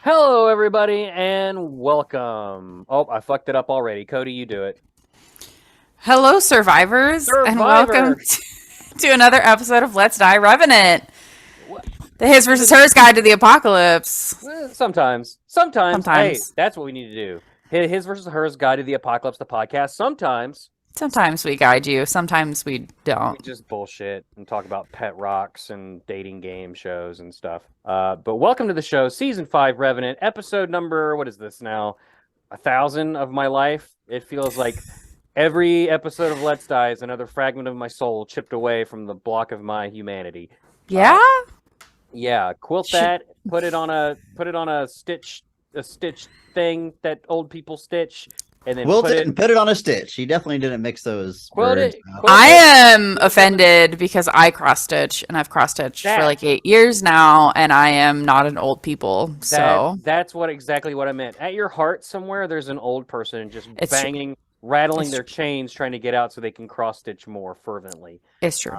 Hello, everybody, and welcome. Oh, I fucked it up already. Cody, you do it. Hello, survivors, and welcome Survivor. to another episode of Let's Die Revenant, What? the His versus Hers guide to the apocalypse. Sometimes. Hey, Sometimes. that's what we need to do. His versus hers guide to the apocalypse, the podcast. Sometimes we guide you, sometimes we We don't. just bullshit and talk about pet rocks and dating game shows and stuff. But welcome to the show, season 5, Revenant, episode number. What is this now? 1,000 of my life. It feels like every episode of Let's Die is another fragment of my soul chipped away from the block of my humanity. Yeah? Yeah, quilt that. Put it on a stitch thing that old people stitch, and then Wilt it and put it on a stitch. He definitely didn't mix those quilt words it. up. Quilt I it. am offended because I cross stitch, and I've cross stitched for like 8 years now, and I am not an old people. So That's exactly what I meant. At your heart somewhere, there's an old person just It's banging, rattling It's their chains, trying to get out so they can cross stitch more fervently. it's true.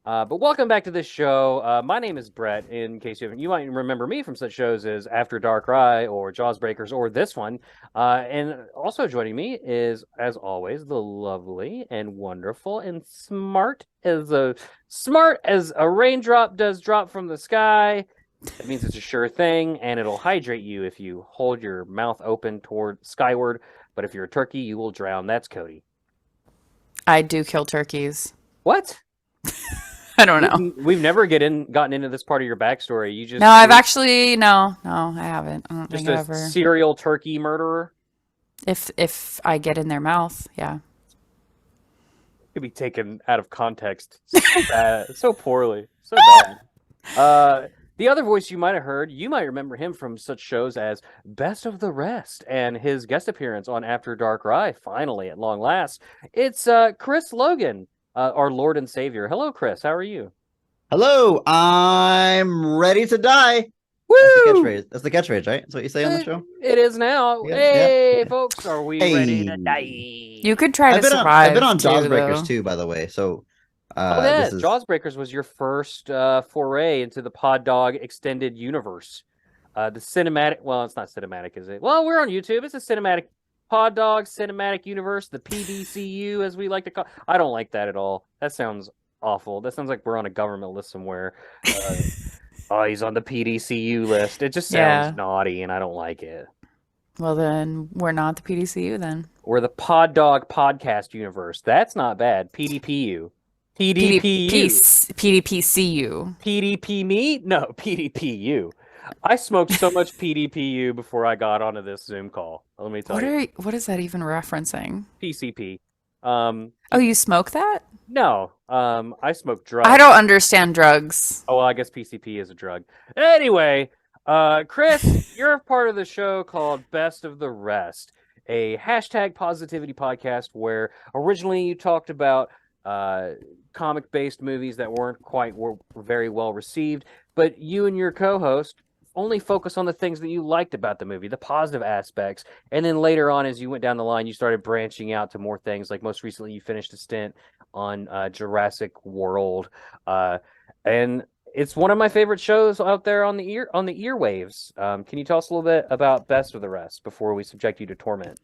But welcome back to this show. My name is Bret. In case you might remember me from such shows as After Dark Rye or Jaws Breakers or this one. And also joining me is, as always, the lovely and wonderful and smart as a raindrop does drop from the sky. That means it's a sure thing, and it'll hydrate you if you hold your mouth open toward skyward. But if you're a turkey, you will drown. That's Cody. I do kill turkeys. What? I don't know. We've never gotten into this part of your backstory. You just No, I've actually no, I haven't. I don't just think a I've ever. serial turkey murderer. If I get in their mouth, yeah. Could be taken out of context so bad, so poorly, so bad. The other voice you might have heard, you might remember him from such shows as Best of the Rest and his guest appearance on After Dark Rye, finally, at long last. It's Chris Logan, our Lord and Savior. Hello, Chris. How are you? Hello, I'm ready to die. Woo! That's the catchphrase, right? That's what you say on the show? It is now. Yeah, Hey, yeah. folks, are we Hey. ready to die? You could try to survive. I've been on Jaws too, Breakers though. too, by the way. So Oh, yeah. this is Jaws Breakers was your first foray into the Pod Dog extended universe. The cinematic, well, it's not cinematic, is it? Well, we're on YouTube. It's a cinematic Pod Dog cinematic universe, the PDCU, as we like to call. I don't like that at all. That sounds awful. That sounds like we're on a government list somewhere. Oh, he's on the PDCU list. It just sounds Yeah. naughty, and I don't like it. Well, then we're not the PDCU then. Or the Pod Dog podcast universe. That's not bad. PDPU. PDPU. PDPCU. PDP me? No, PDPU. I smoked so much PDPU before I got onto this Zoom call. Let me tell you. What is that even referencing? PCP. Oh, you smoke that? No. I smoke drugs. I don't understand drugs. Oh, well, I guess PCP is a drug. Anyway, Chris, you're a part of the show called Best of the Rest, a hashtag positivity podcast where originally you talked about comic-based movies that were very well received, but you and your co-host only focus on the things that you liked about the movie, the positive aspects, and then later on, as you went down the line, you started branching out to more things. Like most recently, you finished a stint on Jurassic World, and it's one of my favorite shows out there on the earwaves. Can you tell us a little bit about Best of the Rest before we subject you to torment?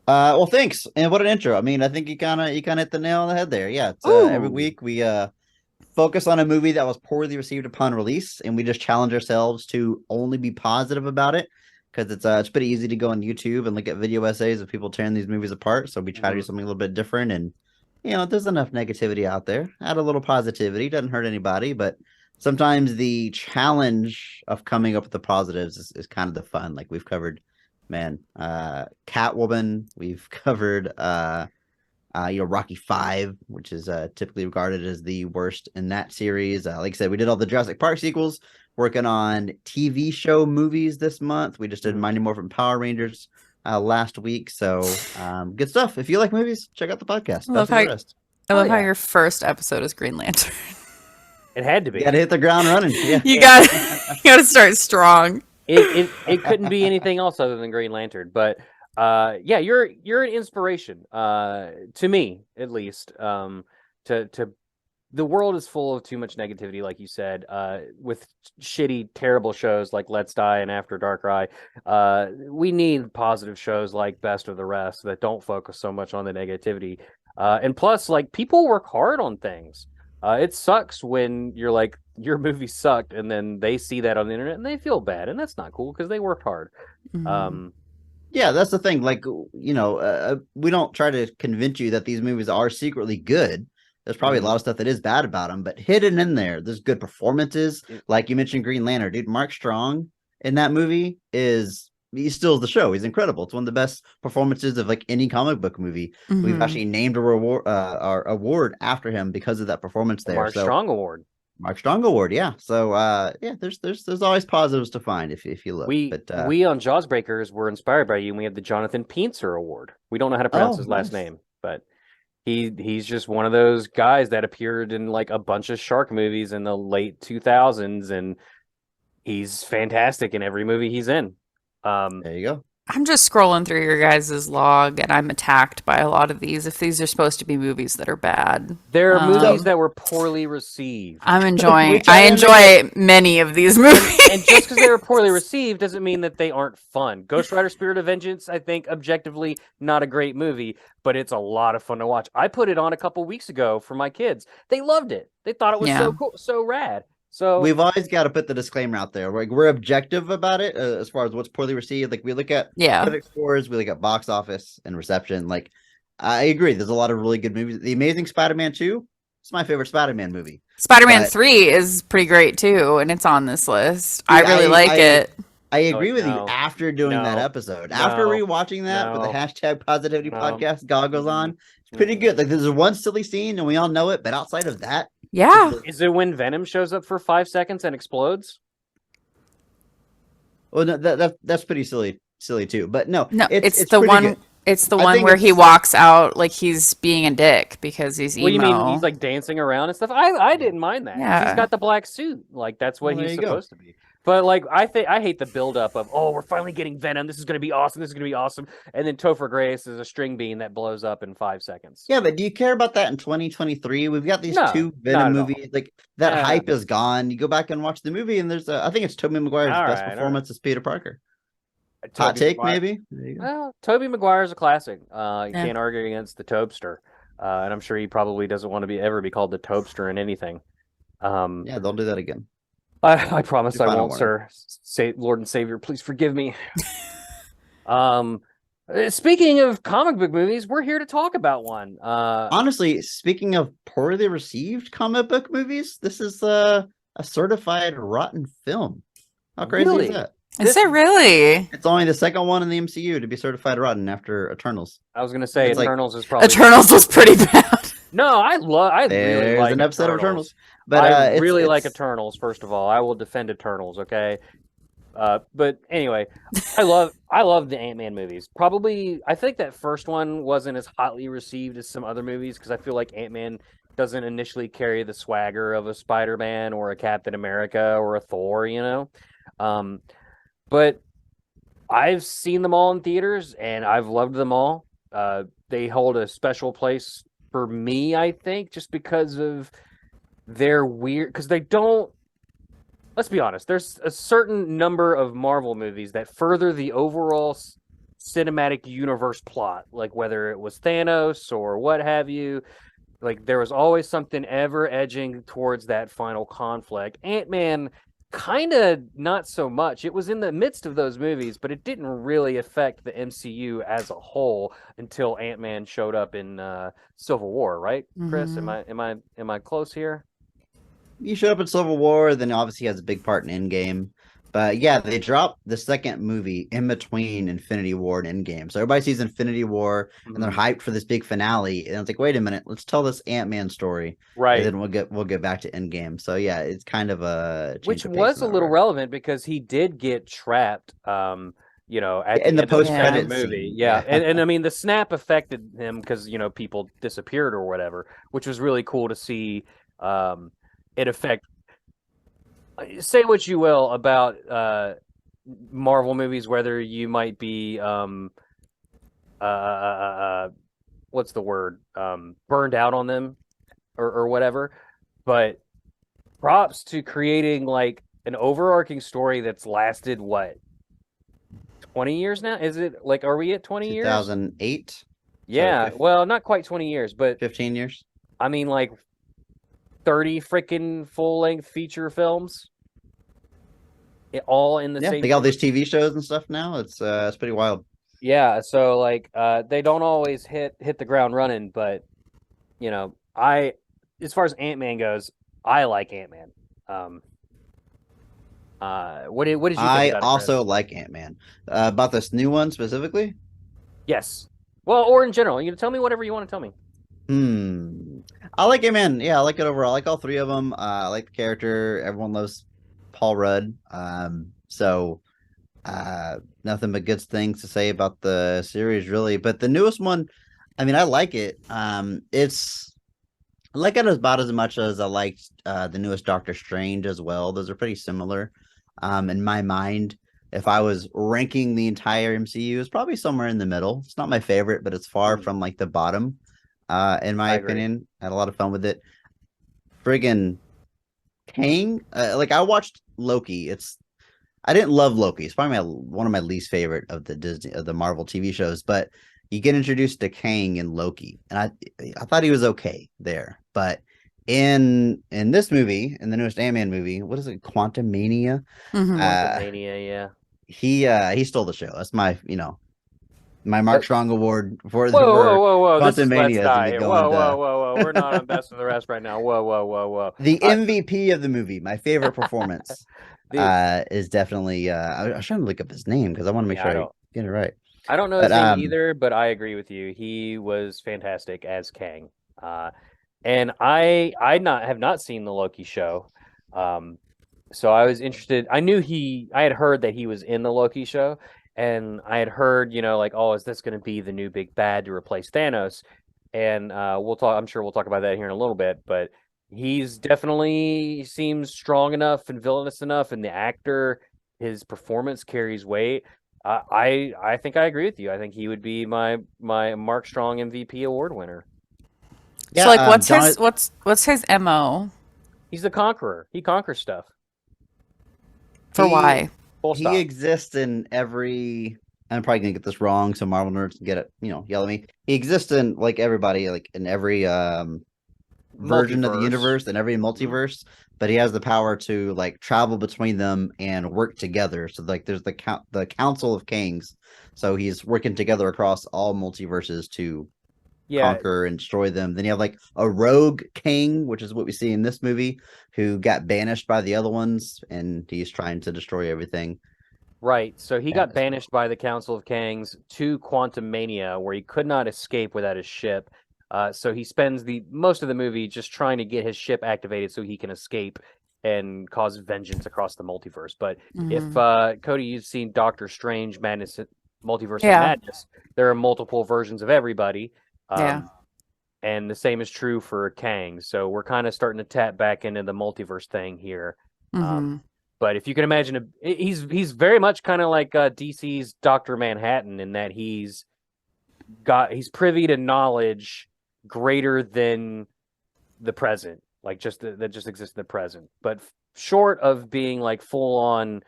well, thanks. And what an intro. I mean, I think you kind of hit the nail on the head there. Yeah, it's, every Ooh. week we focus on a movie that was poorly received upon release, and we just challenge ourselves to only be positive about it, because it's pretty easy to go on YouTube and look at video essays of people tearing these movies apart. So we try to do something a little bit different, and there's enough negativity out there. Add a little positivity, doesn't hurt anybody, but sometimes the challenge of coming up with the positives is kind of the fun. Like we've covered, Catwoman. We've covered Rocky 5, which is typically regarded as the worst in that series. Like I said, we did all the Jurassic Park sequels, working on TV show movies this month. We just did Mighty Morphin Power Rangers last week. So good stuff. If you like movies, check out the podcast. I love Oh, how yeah. your first episode is Green Lantern. It had to be. You gotta hit the ground running. Yeah. You gotta start strong. It couldn't be anything else other than Green Lantern. But yeah, you're an inspiration to me, at least, to the world is full of too much negativity, like you said, with shitty, terrible shows like Let's Die and After Dark Eye. We need positive shows like Best of the Rest that don't focus so much on the negativity. And plus, like, people work hard on things. It sucks when you're like, your movie sucked, and then they see that on the internet and they feel bad, and that's not cool because they worked hard. Mhm. Yeah, that's the thing. Like, we don't try to convince you that these movies are secretly good. There's probably a lot of stuff that is bad about them, but hidden in there's good performances. Like you mentioned, Green Lantern, dude. Mark Strong in that movie he steals the show. He's incredible. It's one of the best performances of like any comic book movie. We've Mhm. actually named our award after him because of that performance there. Mark Strong Award. Mark Strong Award, yeah. So yeah, there's always positives to find if you look. We on Jawsbreakers were inspired by you, and we have the Jonathan Pienser Award. We don't know how to pronounce his last name, but he's just one of those guys that appeared in like a bunch of shark movies in the late 2000s, and he's fantastic in every movie he's in. There you go. I'm just scrolling through your guys' log, and I'm attacked by a lot of these. If these are supposed to be movies that are bad, there are movies that were poorly received. I'm enjoying. I enjoy many of these movies, and just because they were poorly received doesn't mean that they aren't fun. Ghost Rider: Spirit of Vengeance, I think, objectively not a great movie, but it's a lot of fun to watch. I put it on a couple weeks ago for my kids. They loved it. They thought it was so cool, so rad. So we've always got to put the disclaimer out there. Like, we're objective about it as far as what's poorly received. Like, we look at critic scores, we look at box office and reception. Like, I agree. There's a lot of really good movies. The Amazing Spider-Man 2, it's my favorite Spider-Man movie. Spider-Man 3 is pretty great too, and it's on this list. I really like it. I agree with you after doing that episode. After rewatching that with the hashtag positivity podcast goggles on, it's pretty good. Like, there's one silly scene and we all know it, but outside of that, yeah. Is it when Venom shows up for 5 seconds and explodes? Well, no, that's pretty silly too. But no, it's the one. Good. It's the one where he walks out like he's being a dick because he's emo. What do you mean he's like dancing around and stuff? I didn't mind that. Yeah. He's got the black suit. Like, that's what he's supposed to be. But like, I hate the buildup of, we're finally getting Venom. This is going to be awesome. This is going to be awesome. And then Topher Grace is a string bean that blows up in 5 seconds. Yeah, but do you care about that in 2023? We've got these two Venom movies. Like, that hype is gone. You go back and watch the movie, and there's I think it's Tobey Maguire's best performance as Peter Parker. Hot take, maybe? Well, Tobey Maguire's a classic. You can't argue against the Tobster. And I'm sure he probably doesn't want to ever be called the Tobster in anything. Yeah, they'll do that again. I promise I won't, sir. Lord and Savior, please forgive me. Speaking of comic book movies, we're here to talk about one. Honestly, speaking of poorly received comic book movies, this is a certified rotten film. How crazy is that? Is it really? It's only the second one in the MCU to be certified rotten after Eternals. I was gonna say Eternals is probably Eternals was pretty bad. No, I really like an episode of Eternals. But I really like Eternals. First of all, I will defend Eternals. Okay, but anyway, I love the Ant-Man movies. Probably, I think that first one wasn't as hotly received as some other movies because I feel like Ant-Man doesn't initially carry the swagger of a Spider-Man or a Captain America or a Thor, you know. But I've seen them all in theaters and I've loved them all. They hold a special place for me, I think, just because of their weird, because they don't, let's be honest, there's a certain number of Marvel movies that further the overall cinematic universe plot, like whether it was Thanos or what have you. Like, there was always something ever edging towards that final conflict. Ant-Man, kind of not so much. It was in the midst of those movies, but it didn't really affect the MCU as a whole until Ant-Man showed up in Civil War, right? Chris, am I close here? He showed up in Civil War, then obviously has a big part in Endgame. But yeah, they dropped the second movie in between Infinity War and Endgame. So everybody sees Infinity War and they're hyped for this big finale. And it's like, wait a minute, let's tell this Ant-Man story. Right. And then we'll get back to Endgame. So yeah, it's kind of a which was a little relevant because he did get trapped you know, in the post-credit movie. Yeah. And I mean the snap affected him because, you know, people disappeared or whatever, which was really cool to see it affect. Say what you will about Marvel movies, whether you might be what's the word, burned out on them or whatever. but props to creating like an overarching story that's lasted what 20 years now? Is it like are we at 20 years? 2008. Yeah, So well, not quite 20 years, but 15 years. I mean like 30 freaking full-length feature films. All in the same They got all these TV shows and stuff now. It's pretty wild. Yeah, so like they don't always hit the ground running, but you know, as far as Ant-Man goes, I like Ant-Man. What did you think I about it, also Chris? like Ant-Man. About this new one specifically. Yes. Well, or in general, you can tell me whatever you want to tell me. I like Ant-Man. Yeah, I like it overall. I like all three of them. I like the character. Everyone loves Paul Rudd. So nothing but good things to say about the series, really. But the newest one, I mean, I like it. I like it about as much as I liked the newest Doctor Strange as well. Those are pretty similar. In my mind, if I was ranking the entire MCU, it's probably somewhere in the middle. It's not my favorite, but it's far from like the bottom. In my I agree. opinion, I had a lot of fun with it. Friggin' Kang, like I watched Loki. I didn't love Loki. It's probably one of my least favorite of the Marvel TV shows. But you get introduced to Kang in Loki, and I thought he was okay there. But in this movie, in the newest Ant-Man movie, what is it, Quantumania? Mhm. Quantumania, yeah. He stole the show. That's my my Mark Strong award for Whoa. This is Let's Quantumania is gonna Die be here. going to Whoa. We're not on Best of the Rest right now. Whoa. the MVP of the movie. My favorite performance The is definitely I was trying to look up his name because I want to make yeah, sure I get it right. I don't know But his name either, but I agree with you. He was fantastic as Kang. And I not have not seen the Loki show. Um, so I was interested. I had heard that he was in the Loki show, and I had heard, like, oh, is this going to be the new big bad to replace Thanos? And we'll talk. I'm sure we'll talk about that here in a little bit. But he's definitely seems strong enough and villainous enough, and the actor, his performance carries weight. I think I agree with you. I think he would be my Mark Strong MVP award winner. So yeah, like what's John. his what's his MO He's the conqueror. He conquers stuff. for He why? Full he stop. exists in every. I'm probably gonna get this wrong, so Marvel nerds can get it. Yell at me. He exists in like everybody, like in every version of the Multiverse. universe and every Mhm. multiverse, but he has the power to like travel between them and work together. So like there's the Council of Kings. So he's working together across all multiverses to Yeah, conquer and destroy them. Then you have like a rogue king, which is what we see in this movie, who got banished by the other ones, and he's trying to destroy everything. right. So he And got banished by the Council of Kangs to Quantumania, where he could not escape without his ship. So he spends the most of the movie just trying to get his ship activated so he can escape and cause vengeance across the multiverse. But if Mhm. Cody, you've seen Doctor Strange Madness, Multiverse of Yeah. Madness, there are multiple versions of everybody. Yeah. And the same is true for Kang. So we're kind of starting to tap back into the multiverse thing here. Mhm. But if you can imagine, he's very much kind of like DC's Doctor Manhattan in that he's privy to knowledge greater than the present, like that just exists in the present. But short of being like full on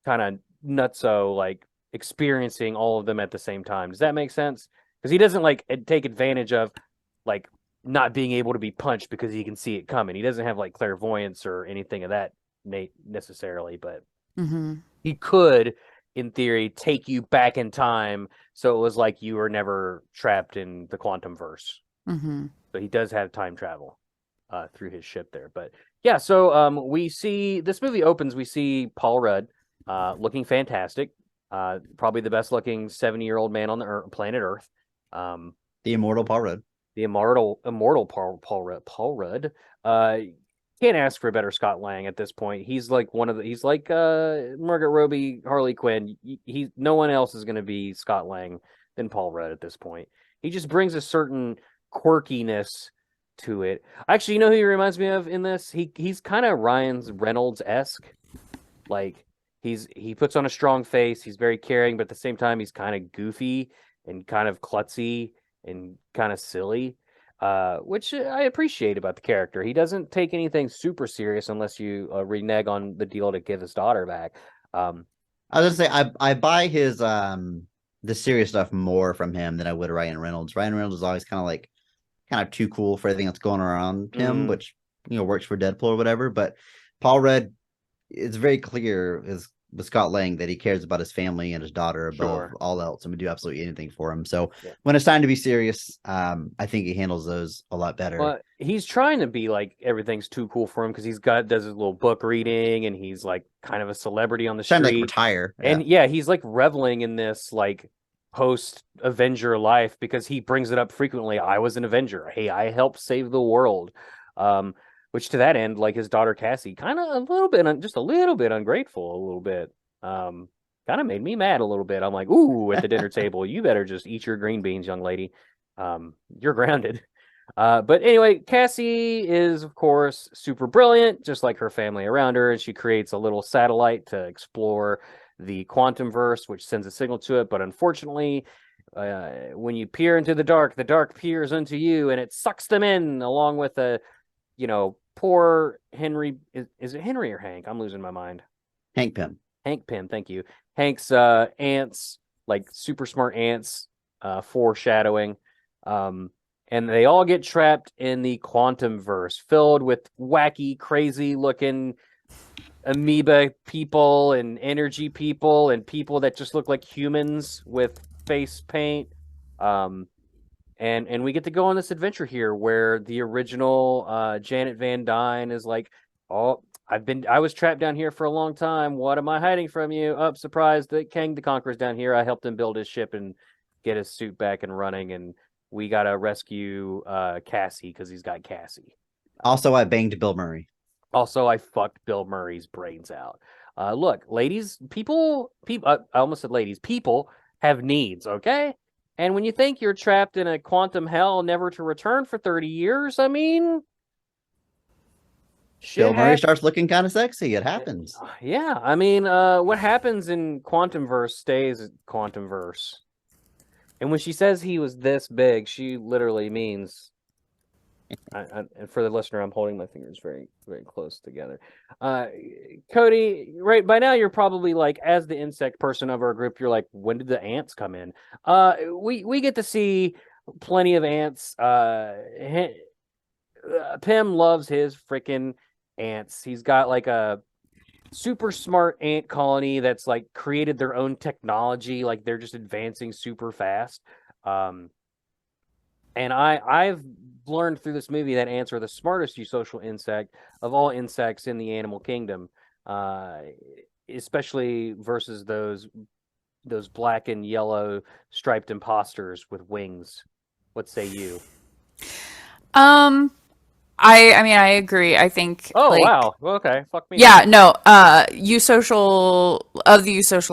kind of nutso, like experiencing all of them at the same time. Does that make sense? Because he doesn't like take advantage of like not being able to be punched because he can see it coming. He doesn't have like clairvoyance or anything of that necessarily, but Mhm. he could, in theory, take you back in time so it was like you were never trapped in the quantum verse. Mhm. So he does have time travel through his ship there. But yeah, so we see this movie opens. We see Paul Rudd looking fantastic, probably the best looking 70-year-old man on the planet Earth. the immortal Paul Rudd. The immortal Paul Rudd. Can't ask for a better Scott Lang at this point. He's like he's like Margaret Robbie, Harley Quinn. No one else is going to be Scott Lang than Paul Rudd at this point. He just brings a certain quirkiness to it. Actually, you know who he reminds me of in this? He's kind of Ryan Reynolds-esque. Like he puts on a strong face. He's very caring, but at the same time, he's kind of goofy and kind of klutzy and kind of silly. which I appreciate about the character. He doesn't take anything super serious unless you renege on the deal to give his daughter back. I was gonna say I buy his the serious stuff more from him than I would Ryan Reynolds. Ryan Reynolds is always kind of too cool for everything that's going around him, which works for Deadpool or whatever. But Paul Rudd, it's very clear with Scott Lang that he cares about his family and his daughter above all else, and would do absolutely anything for him. So when it's time to be serious, I think he handles those a lot better. Well, he's trying to be like everything's too cool for him because does his little book reading, and he's like kind of a celebrity on the street. Trying to retire, and he's like reveling in this like post Avenger life because he brings it up frequently. I was an Avenger. Hey, I helped save the world. Which to that end, like his daughter Cassie, kind of just a little bit ungrateful, a little bit. Kind of made me mad a little bit. I'm like, ooh, at the dinner table, you better just eat your green beans, young lady. You're grounded. But anyway, Cassie is, of course, super brilliant, just like her family around her, and she creates a little satellite to explore the quantum verse, which sends a signal to it. But unfortunately, when you peer into the dark peers into you, and it sucks them in along with poor Henry. Is it Henry or Hank? I'm losing my mind. Hank Pym, thank you. Hank's ants, like super smart ants, foreshadowing. And they all get trapped in the quantum verse, filled with wacky, crazy looking amoeba people and energy people and people that just look like humans with face paint. And we get to go on this adventure here where the original Janet Van Dyne is like, oh, I was trapped down here for a long time. What am I hiding from you? Oh, surprised that Kang the Conqueror's down here. I helped him build his ship and get his suit back and running. And we got to rescue Cassie because he's got Cassie. Also, I banged Bill Murray. Also, I fucked Bill Murray's brains out. Look, ladies, people, I almost said ladies, people have needs, okay? And when you think you're trapped in a quantum hell never to return for 30 years, I mean... Bill Murray starts looking kind of sexy. It happens. Yeah, I mean, what happens in Quantumverse stays in Quantumverse. And when she says he was this big, she literally means... and for the listener, I'm holding my fingers very, very close together. Codey, right, by now you're probably like, as the insect person of our group, you're like, when did the ants come in? We get to see plenty of ants. Pym loves his freaking ants. He's got like a super smart ant colony that's like created their own technology. Like they're just advancing super fast. And I've learned through this movie that ants are the smartest eusocial insect of all insects in the animal kingdom, especially versus those black and yellow striped imposters with wings. What say you? I mean, I agree. I think. Oh, wow. Okay. Fuck me. Yeah. No. Eusocial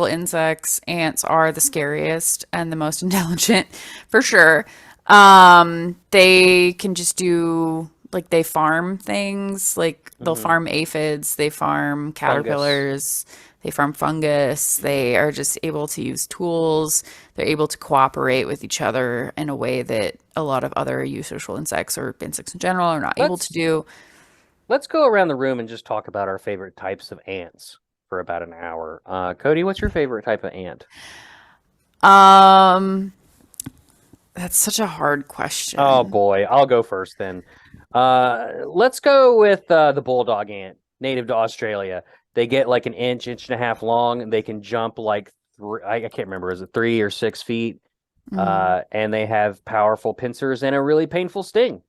insects, ants are the scariest and the most intelligent, for sure. They can just do like they farm things. Like they'll farm aphids, they farm caterpillars, they farm fungus. They are just able to use tools. They're able to cooperate with each other in a way that a lot of other eusocial insects or insects in general are not able to do. Let's go around the room and just talk about our favorite types of ants for about an hour. Codey, what's your favorite type of ant? That's such a hard question. Oh boy, I'll go first then. Let's go with the bulldog ant, native to Australia. They get like an inch and a half long, and they can jump like I can't remember, is it 3 or 6 feet? And they have powerful pincers and a really painful sting.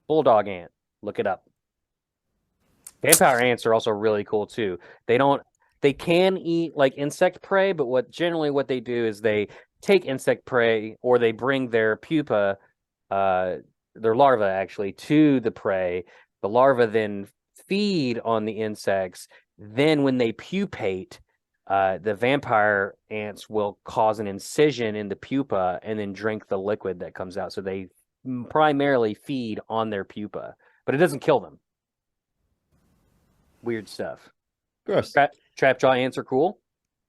Bulldog ant, look it up. Vampire ants are also really cool too. They can eat like insect prey, but what they do is they take insect prey, or they bring their pupa, their larvae actually, to the prey. The larvae then feed on the insects. Then when they pupate, the vampire ants will cause an incision in the pupa and then drink the liquid that comes out. So they primarily feed on their pupa, but it doesn't kill them. Weird stuff. Gross. Trapjaw ants are cool.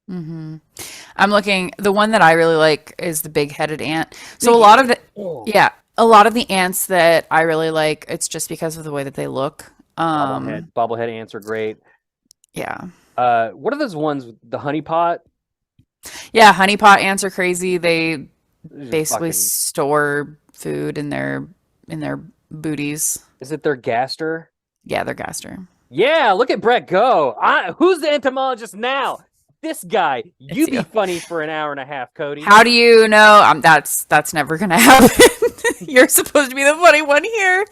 I'm looking. The one that I really like is the big-headed ant. So a lot of the, A lot of the ants that I really like, it's just because of the way that they look. Bobblehead ants are great. Yeah. What are those ones? The honeypot? Yeah, honeypot ants are crazy. They These are basically fucking. store food in their booties. Is it their gaster? Yeah, they're gaster. Yeah, look at Bret go. Who's the entomologist now? This guy. You It's be you. funny for an hour and a half, Codey. How do you know? That's never gonna happen. You're supposed to be the funny one here.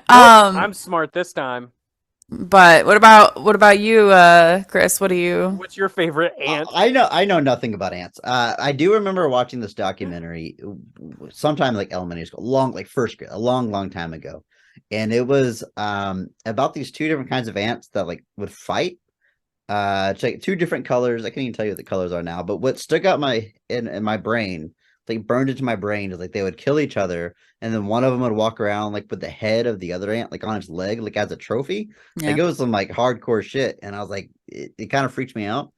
I'm smart this time. But what about you, Chris? What's your favorite ant? I know nothing about ants. I do remember watching this documentary sometime like elementary school, like first grade, a long time ago, and it was about these two different kinds of ants that like would fight. It's like two different colors. I can't even tell you what the colors are now, but what stuck out in my brain, like burned into my brain, is like they would kill each other, and then one of them would walk around like with the head of the other ant like on its leg, like as a trophy. Like it was some like hardcore shit, and I was like, it kind of freaks me out.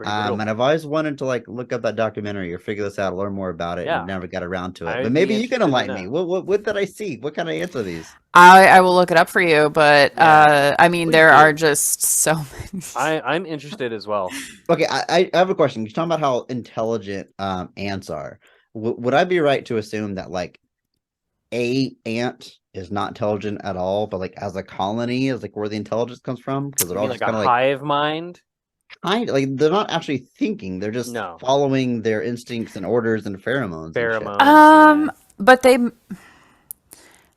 And I've always wanted to like look up that documentary or figure this out, learn more about it, and never got around to it. But maybe you can enlighten me. What did I see? What kind of ants are these? I will look it up for you, but I mean there are just so many. I'm interested as well. Okay, I have a question. You're talking about how intelligent ants are. Would I be right to assume that like a ant is not intelligent at all, but like as a colony is like where the intelligence comes from? Because they're all like just kind a of hive mind. Kind of like they're not actually thinking; they're just following their instincts and orders and pheromones. But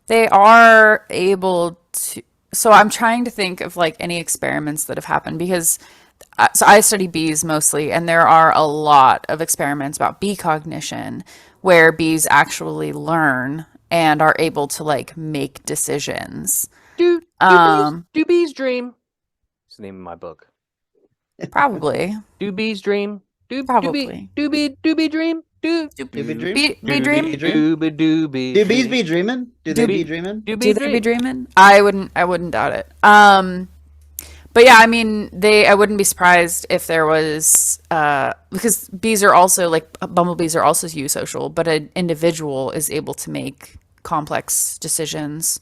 they are able to. So I'm trying to think of like any experiments that have happened because so I study bees mostly, and there are a lot of experiments about bee cognition where bees actually learn and are able to like make decisions. Do bees dream? It's the name of my book. Probably. Do bees dream? Probably. Do bee dream? Do bee dream? Bee dream? Do bees be dreaming? Do they be dreaming? Do they be dreaming? I wouldn't doubt it. But yeah, I mean, I wouldn't be surprised if there was, because bees are also like bumblebees are also eusocial, but an individual is able to make complex decisions.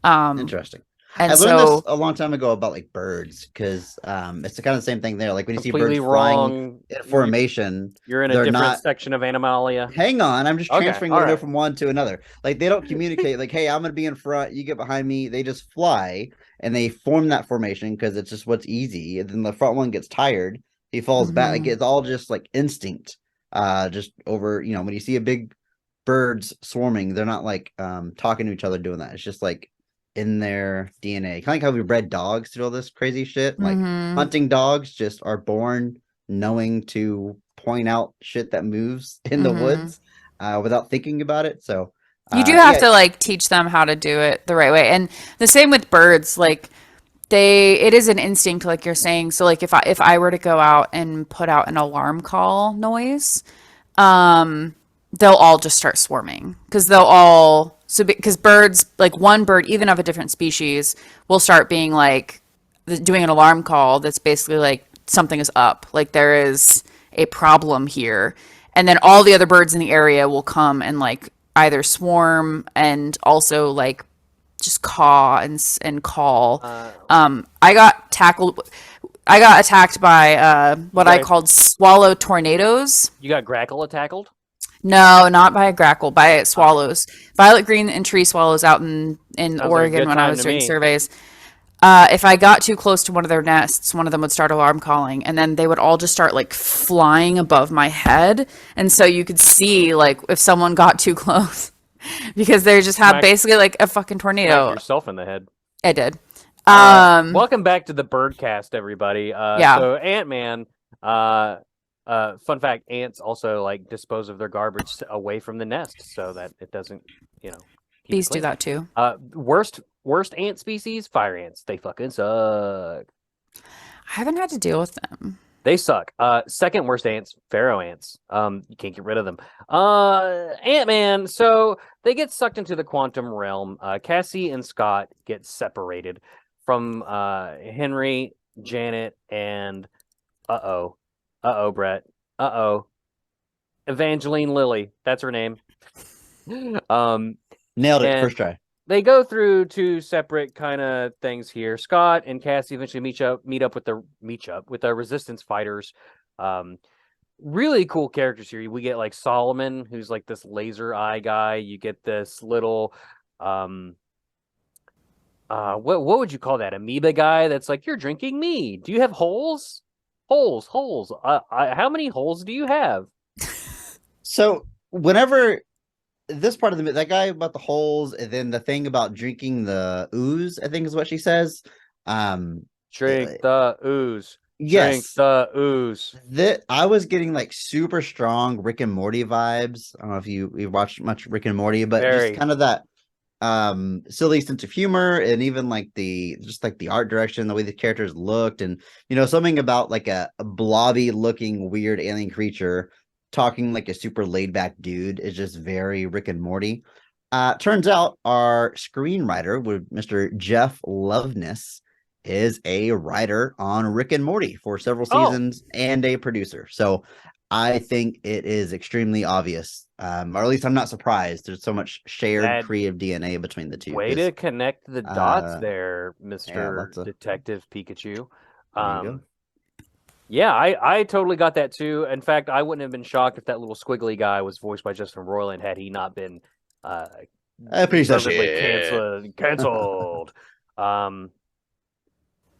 Interesting. I learned this a long time ago about like birds because it's the kind of same thing there. Like when you see birds flying in formation, you're in a different section of Animalia. Hang on, I'm just transferring order from one to another. Like they don't communicate. Like, hey, I'm gonna be in front. You get behind me. They just fly and they form that formation because it's just what's easy. And then the front one gets tired. He falls back. Like it's all just like instinct. Just over. When you see a big birds swarming, they're not like talking to each other doing that. It's just like in their DNA. Kind of like how we bred dogs to all this crazy shit. Like hunting dogs just are born knowing to point out shit that moves in the woods without thinking about it. So you do have to like teach them how to do it the right way. And the same with birds, like it is an instinct, like you're saying. So like if I were to go out and put out an alarm call noise, they'll all just start swarming because because birds, like one bird, even of a different species, will start being like doing an alarm call that's basically like something is up, like there is a problem here. And then all the other birds in the area will come and like either swarm and also like just caw and call. I got attacked by what I called swallow tornadoes. You got grackle tackled? No, not by a grackle, by swallows. Violet green and tree swallows out in Oregon when I was doing surveys. If I got too close to one of their nests, one of them would start alarm calling, and then they would all just start like flying above my head. And so you could see like if someone got too close because they just have basically like a fucking tornado. Yourself in the head. I did. Welcome back to the Birdcast, everybody. So Ant-Man, fun fact, ants also like dispose of their garbage away from the nest so that it doesn't, bees do that too. Worst ant species, fire ants. They fucking suck. I haven't had to deal with them. They suck. Second worst ants, pharaoh ants. You can't get rid of them. Ant-Man, so they get sucked into the quantum realm. Cassie and Scott get separated from Henry, Janet, and Bret. Evangeline Lilly. That's her name. Nailed it And first try. they go through two separate kind of things here. Scott and Cassie eventually meet up with the resistance fighters. Really cool characters here. We get like Solomon, who's like this laser eye guy. You get this little what would you call that? Amoeba guy that's like, you're drinking me. Do you have holes? Holes. How many holes do you have? So whenever this part of the that guy about the holes, and then the thing about drinking the ooze, I think is what she says. Drink the ooze. Yes. Drink the ooze. I was getting like super strong Rick and Morty vibes. I don't know if you've watched much Rick and Morty, but just kind of that silly sense of humor, and even like the art direction, the way the characters looked, and something about like a blobby looking weird alien creature talking like a super laid back dude is just very Rick and Morty. Turns out our screenwriter, Mr. Jeff Loveness, is a writer on Rick and Morty for several seasons and a producer. So I think it is extremely obvious, or at least I'm not surprised. There's so much shared creative DNA between the two. Way to connect the dots there, Mr. Detective Pikachu. Yeah, I totally got that too. In fact, I wouldn't have been shocked if that little squiggly guy was voiced by Justin Roiland had he not been canceled.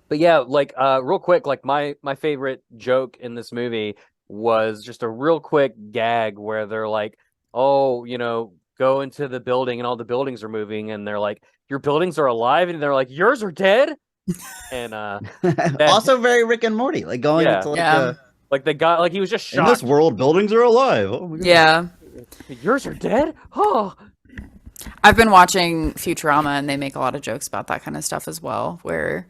But yeah, like real quick, like my favorite joke in this movie was just a real quick gag where they're like, oh, go into the building and all the buildings are moving, and they're like, your buildings are alive, and they're like, yours are dead. And also very Rick and Morty, like going into like the guy, like he was just shocked. In this world, buildings are alive. Oh my God. Yeah. Yours are dead? Oh. I've been watching Futurama, and they make a lot of jokes about that kind of stuff as well, where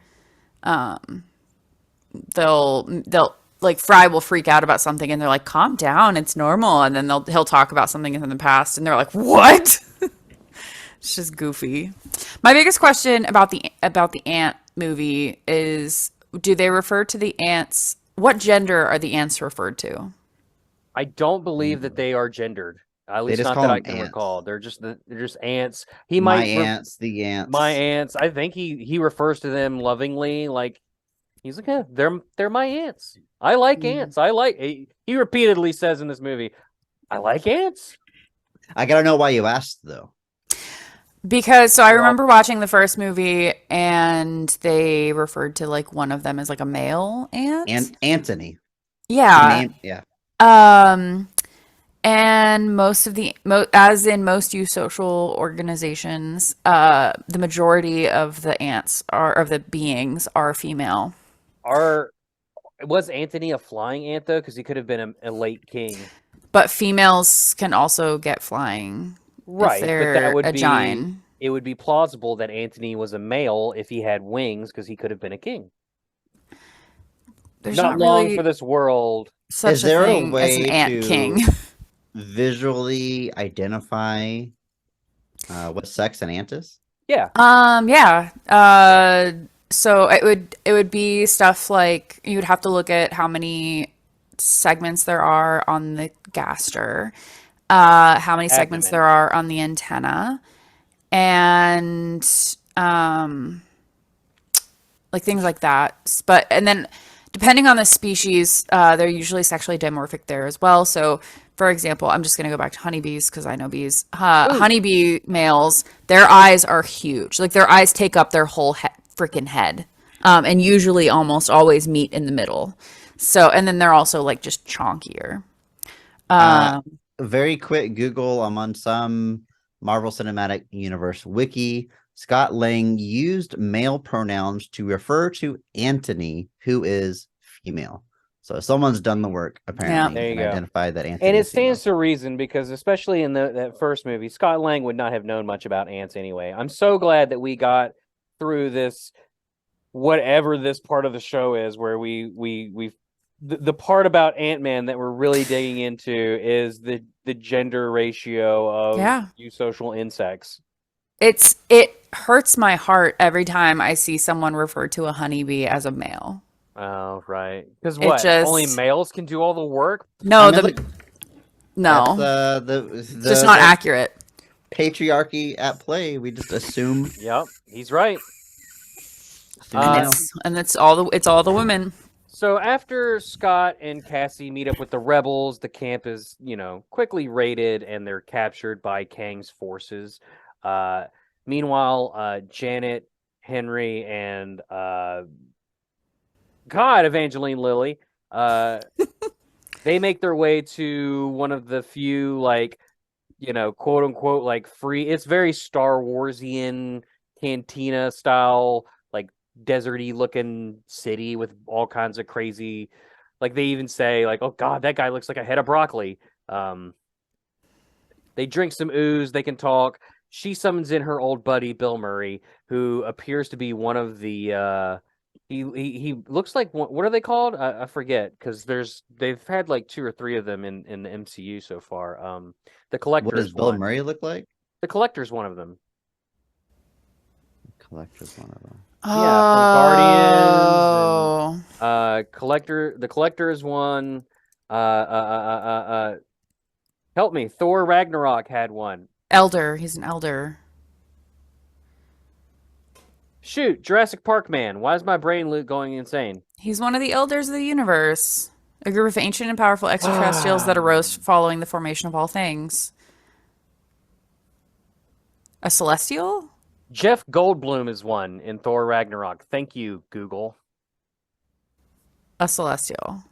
they'll like Fry will freak out about something, and they're like, calm down, it's normal, and then he'll talk about something in the past, and they're like, what? It's just goofy. My biggest question about the ant movie is, do they refer to the ants? What gender are the ants referred to? I don't believe that they are gendered. At least not that I can recall. They're just ants. My ants. I think he refers to them lovingly, like he's like, they're my ants. I like ants. He repeatedly says in this movie, I like ants. I gotta know why you asked though. Because I remember watching the first movie, and they referred to like one of them as like a male ant. And Anthony. Yeah. Yeah. And most of as in most eusocial organizations, the majority of the ants the beings are female. Was Anthony a flying ant though? Because he could have been a late king. But females can also get flying. Right, but that would be. It would be plausible that Anthony was a male if he had wings, because he could have been a king. There's not long for this world. Is there a way as an ant king? Visually identify what sex an ant is? Yeah. Yeah. So it would be stuff like you would have to look at how many segments there are on the gaster, how many segments there are on the antenna, and like things like that. And then depending on the species, they're usually sexually dimorphic there as well. So for example, I'm just going to go back to honeybees because I know bees. Honeybee males, their eyes are huge. Like their eyes take up their whole freaking head, and usually almost always meet in the middle. So, and then they're also like just chonkier. Very quick Google. I'm on some Marvel Cinematic Universe wiki. Scott Lang used male pronouns to refer to Anthony, who is female. So someone's done the work, apparently, and identified that Anthony. And it stands to reason, because especially in that first movie, Scott Lang would not have known much about ants anyway. I'm so glad that we got through this, whatever this part of the show is, where the part about Ant-Man that we're really digging into is the gender ratio of eusocial insects. It hurts my heart every time I see someone refer to a honeybee as a male. Oh, right. Because what? Only males can do all the work? No, no. It's just not accurate. patriarchy at play. We just assume. Yep, he's right. assume And now. it's all the women. So after Scott and Cassie meet up with the rebels, the camp is, quickly raided and they're captured by Kang's forces. Meanwhile, Janet, Henry, and Evangeline Lilly, they make their way to one of the few, quote unquote, free. It's very Star Warsian cantina style, deserty looking city with all kinds of crazy, they even say oh god, that guy looks like a head of broccoli. They drink some ooze, they can talk. She summons in her old buddy Bill Murray, who appears to be one of the he looks like, what are they called? I forget, because they've had 2 or 3 of them in the MCU so far. The Collector. What does Bill Murray look like? The Collector's one of them. Collector's one of them. Yeah, from Guardians. Collector. The Collector is one. Help me. Thor Ragnarok had one. Elder. He's an elder. Shoot, Jurassic Park man. Why is my brain going insane? He's one of the elders of the universe. A group of ancient and powerful extraterrestrials that arose following the formation of all things. A celestial? Jeff Goldblum is one in Thor Ragnarok. Thank you, Google. A celestial.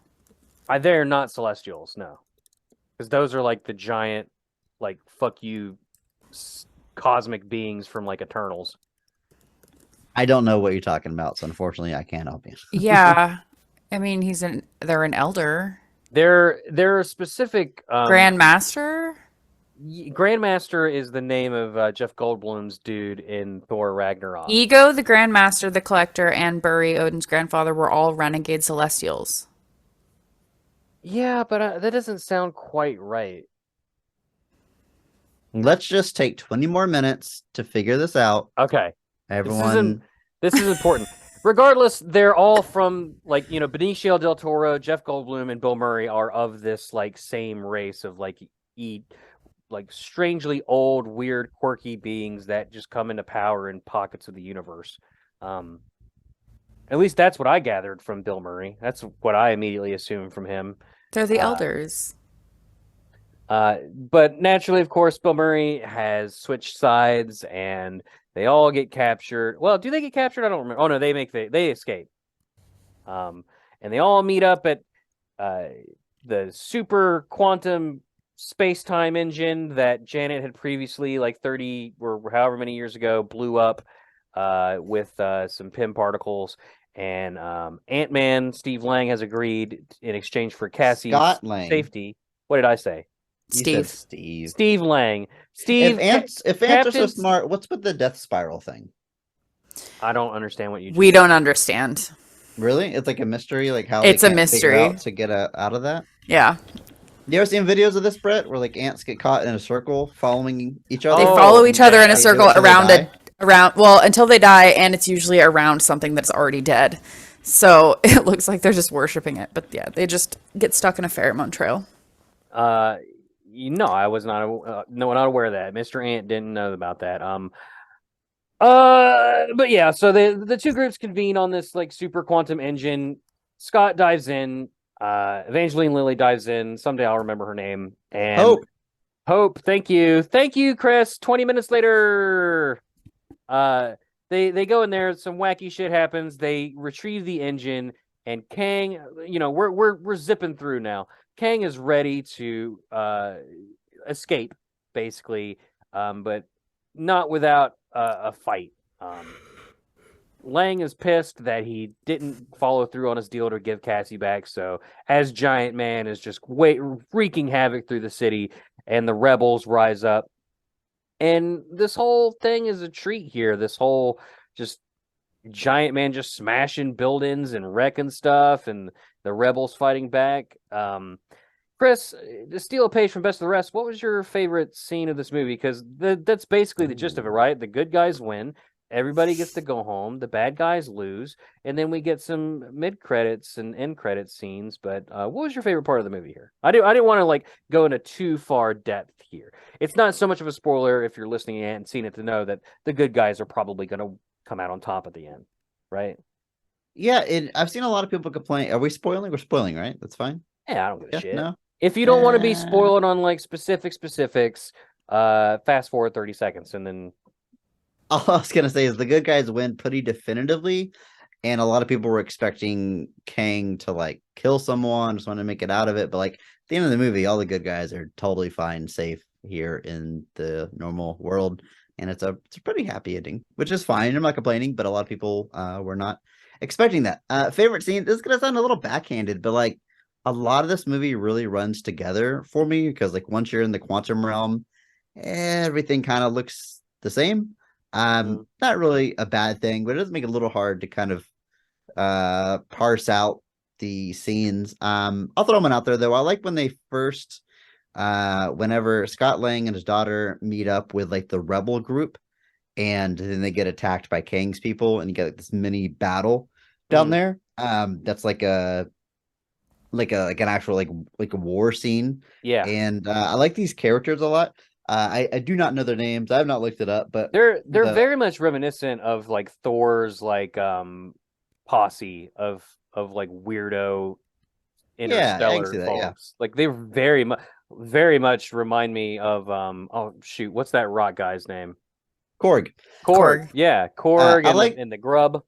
They're not celestials, no. Because those are the giant, fuck you, cosmic beings from Eternals. I don't know what you're talking about, so unfortunately I can't help you. Yeah. I mean, they're an elder. They're a specific... Grandmaster? Grandmaster is the name of Jeff Goldblum's dude in Thor Ragnarok. Ego, the Grandmaster, the Collector, and Buri, Odin's grandfather, were all renegade celestials. Yeah, but that doesn't sound quite right. Let's just take 20 more minutes to figure this out. Okay. Everyone... This is important. Regardless, they're all from, Benicio del Toro, Jeff Goldblum, and Bill Murray are of this, same race of, strangely old, weird, quirky beings that just come into power in pockets of the universe. At least that's what I gathered from Bill Murray. That's what I immediately assumed from him. They're the elders. But naturally, of course, Bill Murray has switched sides, and they all get captured. Well, do they get captured? I don't remember. Oh no, they escape. And they all meet up at the super quantum space-time engine that Janet had previously, 30 or however many years ago, blew up with some PIM particles. And Ant-Man, Steve Lang, has agreed in exchange for Cassie's safety. What did I say? Steve Lang. Steve. If ants are so smart, what's with the death spiral thing? I don't understand what you. We don't understand. Really? It's like a mystery, how it's they a mystery out to get out of that. Yeah. You ever seen videos of this, Bret, where ants get caught in a circle following each other? They follow each other in a circle until they die, and it's usually around something that's already dead. So it looks like they're just worshiping it, but yeah, they just get stuck in a pheromone trail. No, I was not aware of that. Mr. Ant didn't know about that. But yeah, so the 2 groups convene on this super quantum engine. Scott dives in. Evangeline Lilly dives in. Someday I'll remember her name. And Hope. Thank you, Chris. 20 minutes later, they go in there. Some wacky shit happens. They retrieve the engine, and Kang. We're zipping through now. Kang is ready to escape, basically, but not without a fight. Lang is pissed that he didn't follow through on his deal to give Cassie back, so as Giant Man is just wreaking havoc through the city, and the rebels rise up. And this whole thing is a treat here. This whole just Giant Man just smashing buildings and wrecking stuff, and the rebels fighting back. Chris, to steal a page from Best of the Rest, what was your favorite scene of this movie? Because that's basically the gist of it, right? The good guys win, Everybody gets to go home. The bad guys lose, and then we get some mid credits and end credits scenes. But what was your favorite part of the movie here? I didn't want to like go into too far depth here. It's not so much of a spoiler if you're listening and hadn't seen it to know that the good guys are probably going to come out on top at the end, right? Yeah, I've seen a lot of people complain. Are we spoiling? We're spoiling, right? That's fine. Yeah, I don't give a Yeah, shit. no. If you don't want to be spoiled on like specifics, fast forward 30 seconds and then All I was gonna say is the good guys win pretty definitively, and a lot of people were expecting Kang to like kill someone, just want to make it out of it. But like at the end of the movie, all the good guys are totally fine, safe here in the normal world, and it's a pretty happy ending, which is fine. I'm not complaining, but a lot of people were not expecting that. Favorite scene. This is gonna sound a little backhanded, but like a lot of this movie really runs together for me because like once you're in the quantum realm, everything kind of looks the same. Not really a bad thing, but it does make it a little hard to kind of parse out the scenes. I'll throw one out there though. I like when they first whenever Scott Lang and his daughter meet up with like the rebel group, and then they get attacked by Kang's people, and you get like, this mini battle down there. That's like an actual like a war scene. yeah. And I like these characters a lot. I do not know their names. I have not looked it up, but They're very much reminiscent of like Thor's like posse of like weirdo interstellar that, folks. yeah. Like they very much remind me of oh shoot, what's that rock guy's name? Korg. Korg. Yeah, Korg I and, like- and the Grub.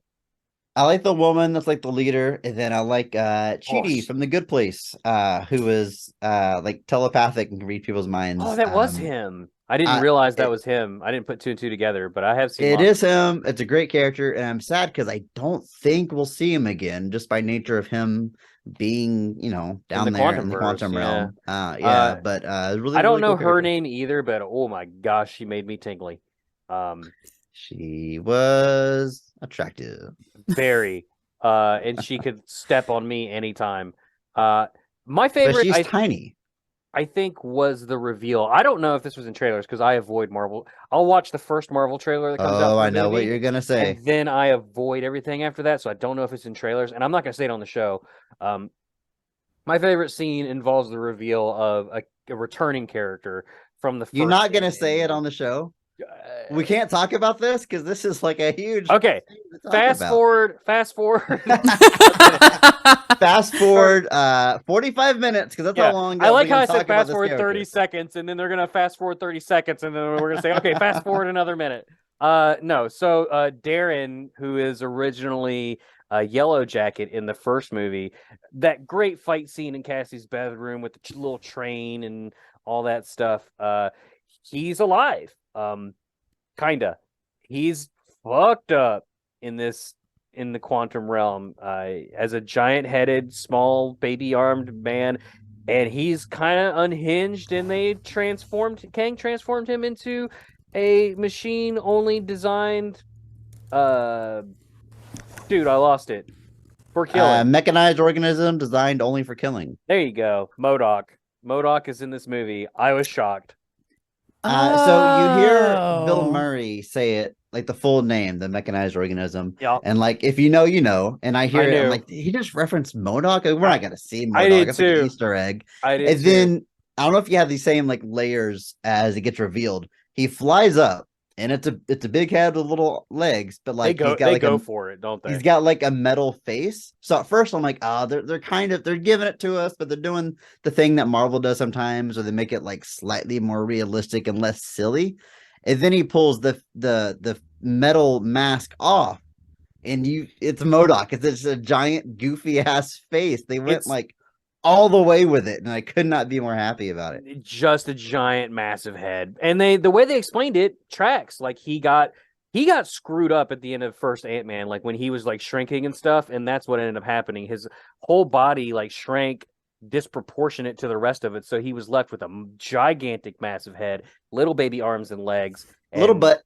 I like the woman that's like the leader, and then I like Chidi Course. from The Good Place, who is like telepathic and can read people's minds. Oh, that was him. I didn't realize that was him. I didn't put two and two together, but I have seen It is him. It's a great character, and I'm sad because I don't think we'll see him again, just by nature of him being, down there in the quantum realm. But really, I don't really know cool her character. name either, but oh my gosh, she made me tingly. She was attractive. Very. And she could step on me anytime. My But favorite, she's tiny. I think, was the reveal. I don't know if this was in trailers because I avoid Marvel. I'll watch the first Marvel trailer that comes out. Oh, for I the know what movie, you're gonna say. and then I avoid everything after that. So I don't know if it's in trailers, and I'm not gonna say it on the show. My favorite scene involves the reveal of a returning character from the first. You're not gonna Ant-Man say it movie. on the show. We can't talk about this because this is like a huge. Okay, thing to talk fast about. forward. Fast forward 45 minutes because that's Yeah, how long. I like we how can I talk said about fast this forward 30 character. seconds, and then they're gonna fast forward 30 seconds, and then we're gonna say, okay, fast forward another minute. No, so Darren, who is originally a Yellow Jacket in the first movie, that great fight scene in Cassie's bedroom with the little train and all that stuff. He's alive. Kinda. He's fucked up in the quantum realm as a giant-headed, small, baby-armed man, and he's kind of unhinged. And Kang transformed him into a machine only designed. Dude, I lost it. For killing. Mechanized organism designed only for killing. There you go, MODOK. MODOK is in this movie. I was shocked. So you hear Bill Oh. Murray say it like the full name, the mechanized organism. Yeah, And like, if you know, you know. And I hear it, I'm knew. like, did he just referenced MODOK? Like, we're not gonna see MODOK. I did It's like an too. Easter egg. I did And too. then I don't know if you have the same like layers as it gets revealed. He flies up, and it's a big head with little legs, but like they go for it, don't they? he's got like a metal face. So at first I'm like, they're giving it to us, but they're doing the thing that Marvel does sometimes, where they make it like slightly more realistic and less silly. And then he pulls the metal mask off, and it's MODOK. It's a giant goofy ass face. They went It's- like all the way with it, and I could not be more happy about it. Just a giant, massive head, and the way they explained it tracks. Like he got screwed up at the end of first Ant-Man, like when he was like shrinking and stuff, and that's what ended up happening. His whole body like shrank disproportionate to the rest of it, so he was left with a gigantic, massive head, little baby arms and legs, Little butt,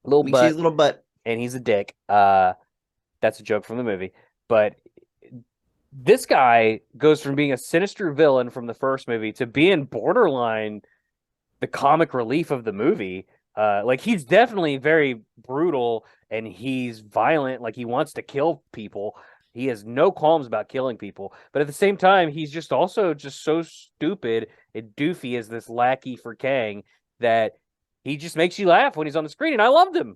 little we butt, see little butt. and he's a dick. That's a joke from the movie, but this guy goes from being a sinister villain from the first movie to being borderline the comic relief of the movie. Like he's definitely very brutal and he's violent. Like he wants to kill people. He has no qualms about killing people. But at the same time, he's just also just so stupid and doofy as this lackey for Kang that he just makes you laugh when he's on the screen. And I loved him.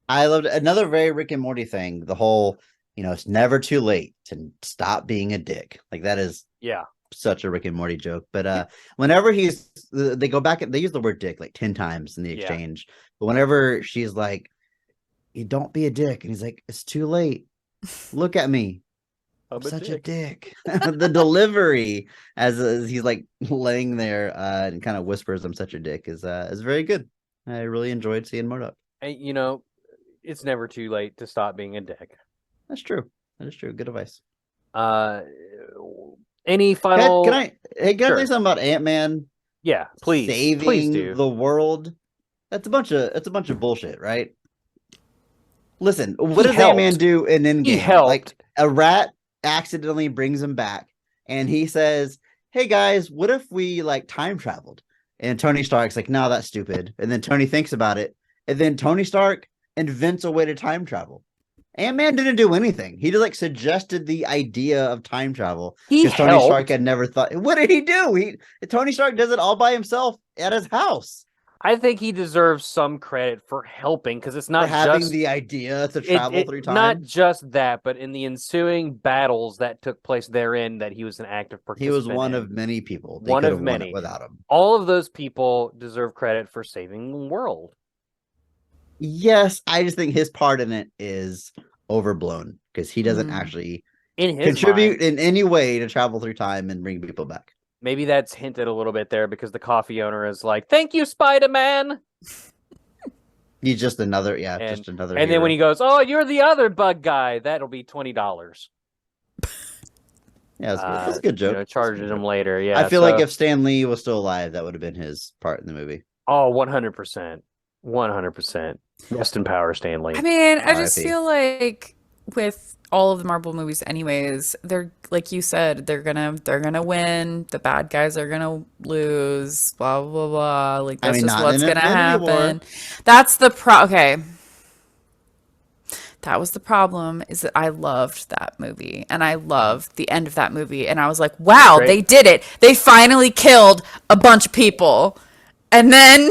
I loved another very Rick and Morty thing. The whole, it's never too late to stop being a dick. Like that is such a Rick and Morty joke. But whenever they go back and they use the word dick like 10 times in the exchange. But whenever she's like, you don't be a dick, and he's like, it's too late. Look at me. I'm such a dick. The delivery as he's like laying there and kind of whispers, I'm such a dick is very good. I really enjoyed seeing MODOK. And, it's never too late to stop being a dick. That's true. That is true. Good advice. Any final? Can I say something about Ant-Man? Yeah, please. Saving do. the world. That's a bunch of bullshit, right? Listen, what does Ant-Man do in Endgame? He helped. Like a rat accidentally brings him back, and he says, "Hey guys, what if we like time traveled?" And Tony Stark's like, "No, that's stupid." And then Tony thinks about it, and then Tony Stark invents a way to time travel. Ant-Man didn't do anything. He just like suggested the idea of time travel because Tony Stark had never thought. What did he do? Tony Stark does it all by himself at his house. I think he deserves some credit for helping because it's not for having just the idea to travel through time. Not just that, but in the ensuing battles that took place therein, that he was an active participant. He was one of many people. One of many. Without him, all of those people deserve credit for saving the world. Yes, I just think his part in it is overblown because he doesn't actually contribute in any way to travel through time and bring people back. Maybe that's hinted a little bit there because the coffee owner is like, "Thank you, Spider-Man." He's just another, just another. And then when he goes, "Oh, you're the other bug guy," that'll be $20. Yeah, that's a good joke. Charges him later. Yeah, I feel like if Stan Lee was still alive, that would have been his part in the movie. Oh, 100%. 100%. Rest in power, Stan Lee. I mean, I just feel like with all of the Marvel movies anyways, they're like you said, they're gonna win, the bad guys are gonna lose, blah blah blah. Like that's just what's gonna happen. That's the okay. That was the problem, is that I loved that movie and I loved the end of that movie and I was like, wow, they did it. They finally killed a bunch of people. And then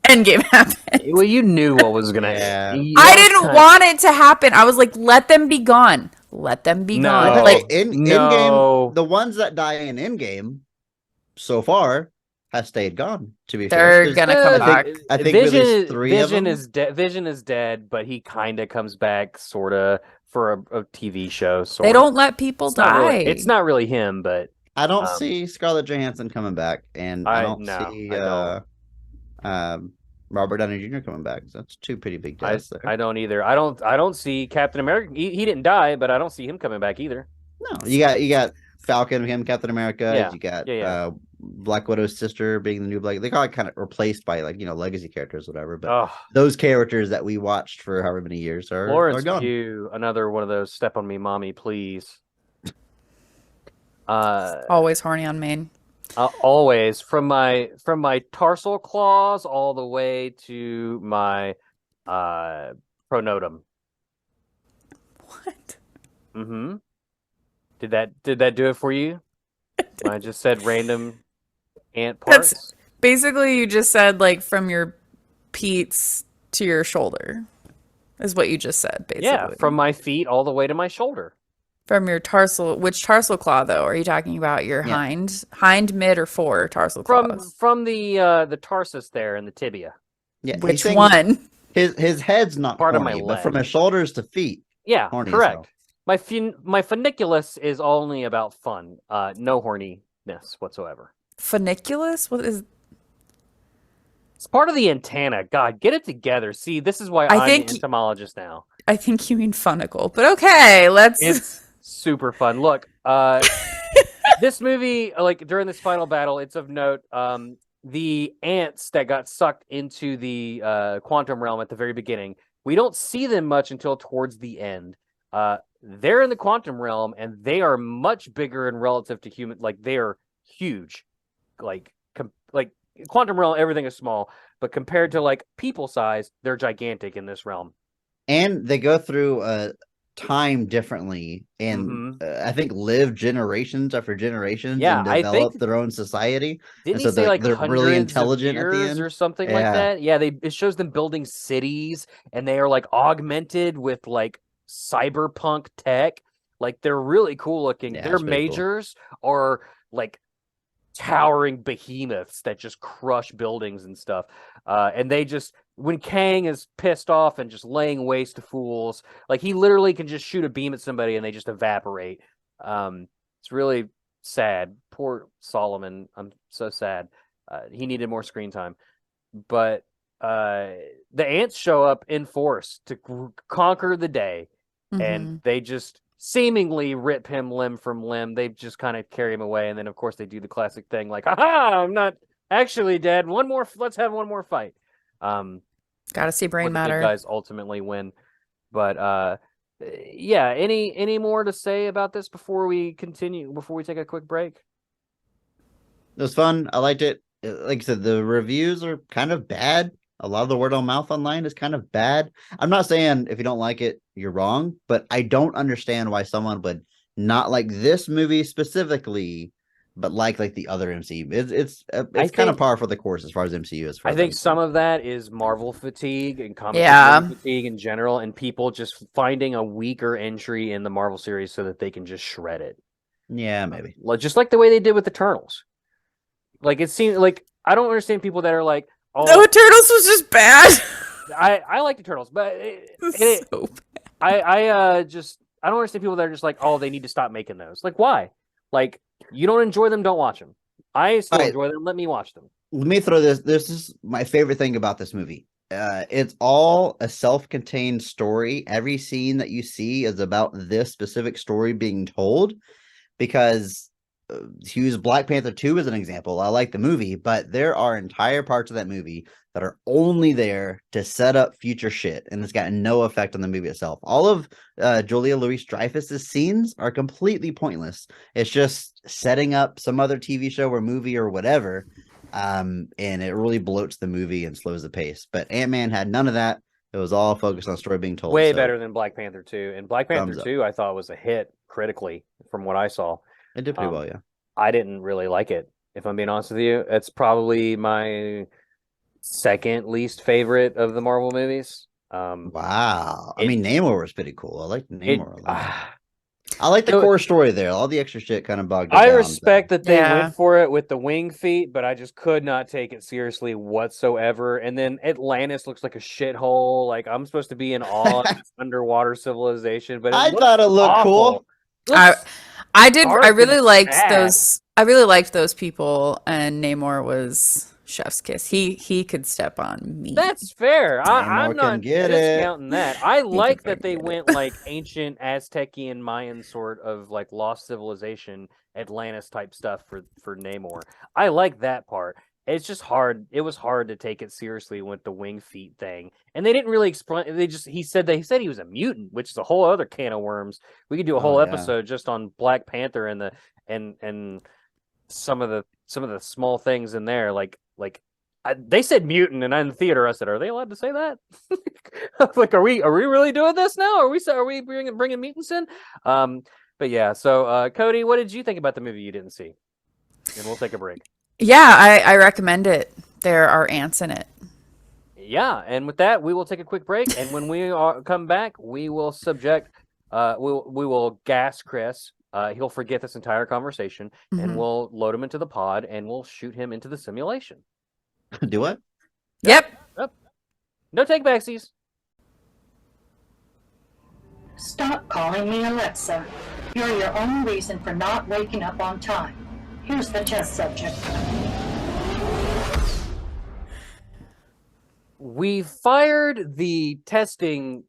Endgame happened. Well, you knew what was going to happen. I didn't want it to happen. I was like, let them be gone. Let them be gone. Like Endgame, the ones that die in Endgame so far have stayed gone. To be fair, they're gonna come back. I think Vision is dead. Vision is dead, but he kind of comes back, sort of, for a TV show. They don't let people die. It's not really him, but I don't see Scarlett Johansson coming back, and I don't see Robert Downey Jr. coming back. So that's two pretty big deaths there. I don't either. I don't see Captain America. He didn't die, but I don't see him coming back either. No, you got Falcon, him, Captain America. Yeah. You got Black Widow's sister being the new Black. They got kind of replaced by legacy characters, whatever. But those characters that we watched for however many years are gone. Pugh, another one of those "step on me, mommy, please." Always horny on Maine. Always from my tarsal claws all the way to my pronotum. What? Mm-hmm. Did that do it for you? I just said random ant parts. That's basically, you just said like from your peats to your shoulder, is what you just said. Basically, yeah, from my feet all the way to my shoulder. From your tarsal, which tarsal claw though? Are you talking about your hind, mid, or fore tarsal claws? From the tarsus there and the tibia. Yeah, which one? His head's not part horny, of my leg, but from his shoulders to feet. Yeah, horny, correct. So. My funiculus is only about fun. No horniness whatsoever. Funiculus? What is? It's part of the antenna. God, get it together. See, this is why I'm an entomologist now. I think you mean funicle, but okay, let's. It's super fun. Look, this movie, like during this final battle, it's of note. The ants that got sucked into the quantum realm at the very beginning, we don't see them much until towards the end. They're in the quantum realm, and they are much bigger in relative to human. Like they are huge. Like quantum realm, everything is small. but compared to like people size, they're gigantic in this realm. And they go through time differently, and I think live generations after generations Yeah, and I develop think their own society. didn't And he so say like they're really hundreds of intelligent at the years or end. something like Yeah. that? Yeah, it shows them building cities and they are like augmented with like cyberpunk tech. Like they're really cool looking. Yeah, Their it's pretty cool. majors are like towering behemoths that just crush buildings and stuff. And they just when Kang is pissed off and just laying waste to fools, like he literally can just shoot a beam at somebody and they just evaporate. It's really sad. Poor Solomon. I'm so sad. He needed more screen time. But the ants show up in force to conquer the day, and they just seemingly rip him limb from limb. They just kind of carry him away, and then of course they do the classic thing like, "Aha! I'm not actually dead. One more. Let's have one more fight." Gotta see brain The good matter. guys ultimately win. But yeah. Any more to say about this before we continue? Before we take a quick break? It was fun. I liked it. Like I said, the reviews are kind of bad. A lot of the word of mouth online is kind of bad. I'm not saying if you don't like it, you're wrong, but I don't understand why someone would not like this movie specifically, but like the other MCU. It's kind of par for the course as far as MCU is. I think some of that is Marvel fatigue and comic fatigue in general, and people just finding a weaker entry in the Marvel series so that they can just shred it. Yeah, maybe. Just like the way they did with the Eternals. Like it seems like I don't understand people that are like, "Oh, no, Turtles was just bad." I like the Turtles, but I don't understand people that are just like, "Oh, they need to stop making those." Like, why? Like, you don't enjoy them, don't watch them. I still enjoy them. Let me watch them. Let me throw this. This is my favorite thing about this movie. It's all a self-contained story. Every scene that you see is about this specific story being told, because use Black Panther 2 as an example. I like the movie, but there are entire parts of that movie that are only there to set up future shit, and it's got no effect on the movie itself. All of Julia Louis-Dreyfus's scenes are completely pointless. It's just setting up some other TV show or movie or whatever, and it really bloats the movie and slows the pace. But Ant-Man had none of that. It was all focused on story being told. Way better than Black Panther 2. And Black Panther 2, I thought was a hit critically from what I saw. It did pretty well, yeah. I didn't really like it, if I'm being honest with you. It's probably my second least favorite of the Marvel movies. Wow. I mean, Namor was pretty cool. I like Namor a lot. I like the core story there. All the extra shit kind of bogged down. I respect that they went for it with the wing feet, but I just could not take it seriously whatsoever. And then Atlantis looks like a shithole. Like, I'm supposed to be in awe of this underwater civilization, but I thought it looked cool. I did. I really liked those. I really liked those people, and Namor was chef's kiss. He could step on me. That's fair. I'm not discounting that. I like that they went like ancient Aztecian Mayan sort of like lost civilization, Atlantis type stuff for Namor. I like that part. It's just hard. It was hard to take it seriously with the wing feet thing, and they didn't really explain. He said he was a mutant, which is a whole other can of worms. We could do a whole episode just on Black Panther and some of the small things in there. They said mutant, and in the theater I said, "Are they allowed to say that?" Like, are we really doing this now? Are we bringing mutants in? But yeah. So, Cody, what did you think about the movie you didn't see? And we'll take a break. Yeah, I recommend it. There are ants in it. Yeah, and with that, we will take a quick break, and when we come back, we will we will gas Chris. He'll forget this entire conversation, and we'll load him into the pod, and we'll shoot him into the simulation. Do what? Yep. No take backsies. Stop calling me Alexa. You're your own reason for not waking up on time. Here's the test subject. We fired the testing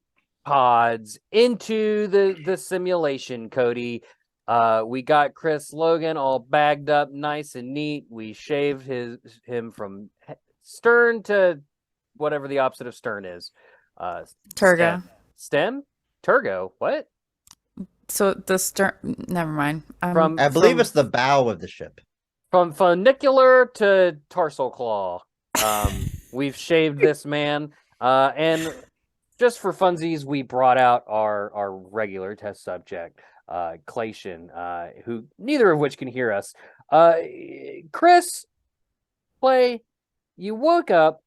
pods into the simulation, Cody. We got Chris Logan all bagged up nice and neat. We shaved him from stern to whatever the opposite of stern is. Turgo. Stem? Turgo? What? So the stern. Never mind. I believe it's the bow of the ship. From funicular to tarsal claw. We've shaved this man, and just for funsies, we brought out our regular test subject, Klayshen, who neither of which can hear us. Chris, Clay, you woke up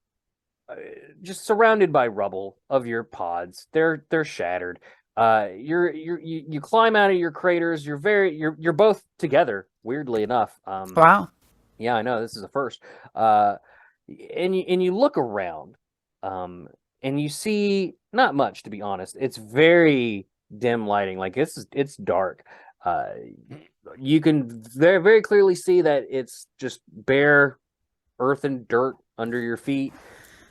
just surrounded by rubble of your pods. They're shattered. You climb out of your craters. You're both together. Weirdly enough. Wow. Yeah, I know this is a first. And you look around, and you see not much, to be honest. It's very dim lighting. Like it's dark. You can very, very clearly see that it's just bare earth and dirt under your feet.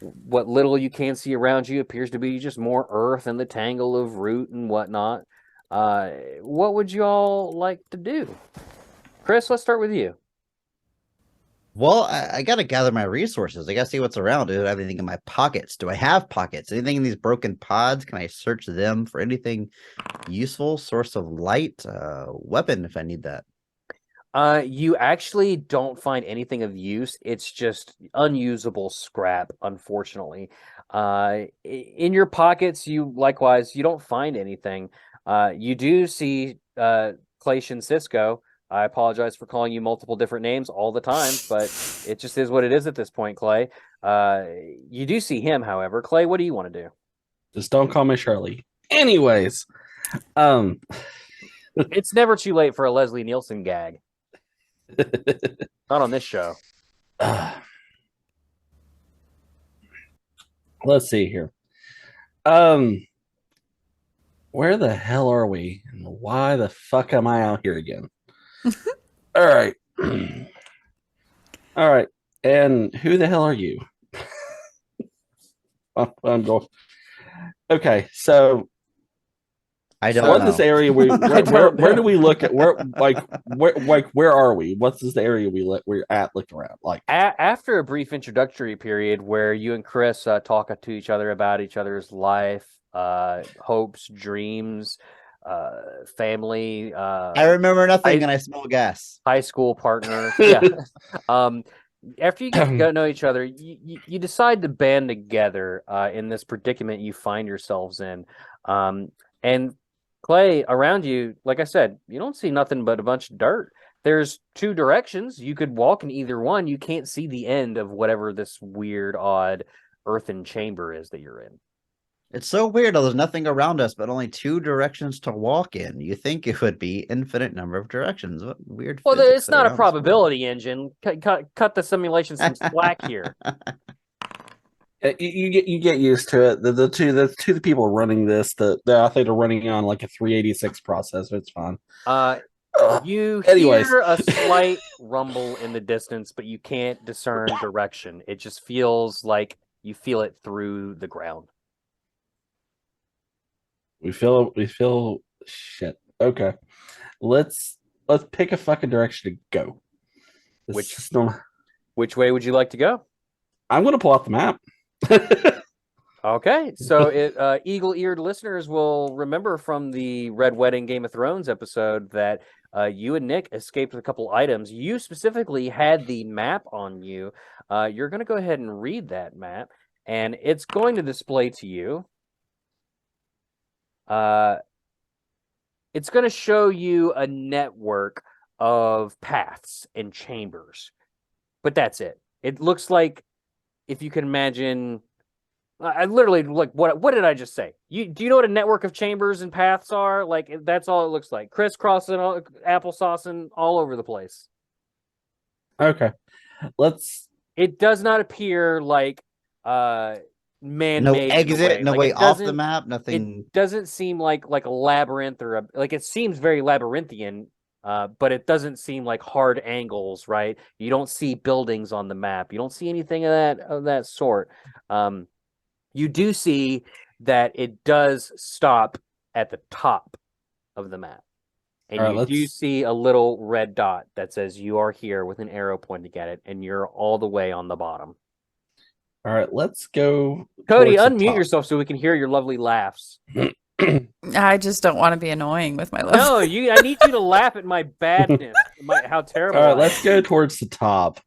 What little you can see around you appears to be just more earth and the tangle of root and whatnot. What would you all like to do? Chris, let's start with you. Well, I got to gather my resources. I got to see what's around. Do I have anything in my pockets? Do I have pockets? Anything in these broken pods? Can I search them for anything useful? Source of light? Weapon if I need that. You actually don't find anything of use. It's just unusable scrap, unfortunately. In your pockets, you don't find anything. You do see Klayshen Cisco. I apologize for calling you multiple different names all the time, but it just is what it is at this point, Clay. You do see him, however. Clay, what do you want to do? Just don't call me Shirley. Anyways, it's never too late for a Leslie Nielsen gag. Not on this show. Let's see here. Where the hell are we? And why the fuck am I out here again? All right. All right. And who the hell are you? I'm going. Okay, so I don't what know. this area where do we look at where are we? What's this area we're at looking around like? After a brief introductory period where you and Chris talk to each other about each other's life, hopes, dreams, family. I remember nothing, and I smell gas. High school partner. Yeah. After you get to know each other, you decide to band together in this predicament you find yourselves in. And Clay, around you, like I said, you don't see nothing but a bunch of dirt. There's two directions. You could walk in either one. You can't see the end of whatever this weird, odd earthen chamber is that you're in. It's so weird. There's nothing around us, but only two directions to walk in. You think it would be infinite number of directions? What weird? Well, it's not a probability engine. Cut the simulation some slack here. You get used to it. The two people running this, I think they're running on like a 386 processor. It's fine. You Anyways. hear a slight rumble in the distance, but you can't discern direction. It just feels like you feel it through the ground. We feel shit. Okay. Let's pick a fucking direction to go. Which way would you like to go? I'm gonna pull out the map. Okay, so eagle-eared listeners will remember from the Red Wedding Game of Thrones episode that you and Nick escaped with a couple items. You specifically had the map on you. You're going to go ahead and read that map, and it's going to display to you. It's going to show you a network of paths and chambers, but that's it. It looks like, if you can imagine, I literally, like, what did I just say? Do you know what a network of chambers and paths are? Like, that's all it looks like. Crisscrossing, applesaucing all over the place. Okay. It does not appear like man-made. No exit, no way off the map, nothing. It doesn't seem like a labyrinth or it seems very labyrinthian. But it doesn't seem like hard angles, right? You don't see buildings on the map. You don't see anything of that sort. You do see that it does stop at the top of the map. And you do see a little red dot that says you are here with an arrow pointing at it, and you're all the way on the bottom. All right, let's go. Codey, unmute yourself so we can hear your lovely laughs. I just don't want to be annoying with my love. No, I need you to laugh at my badness, how terrible. All right, let's go towards the top.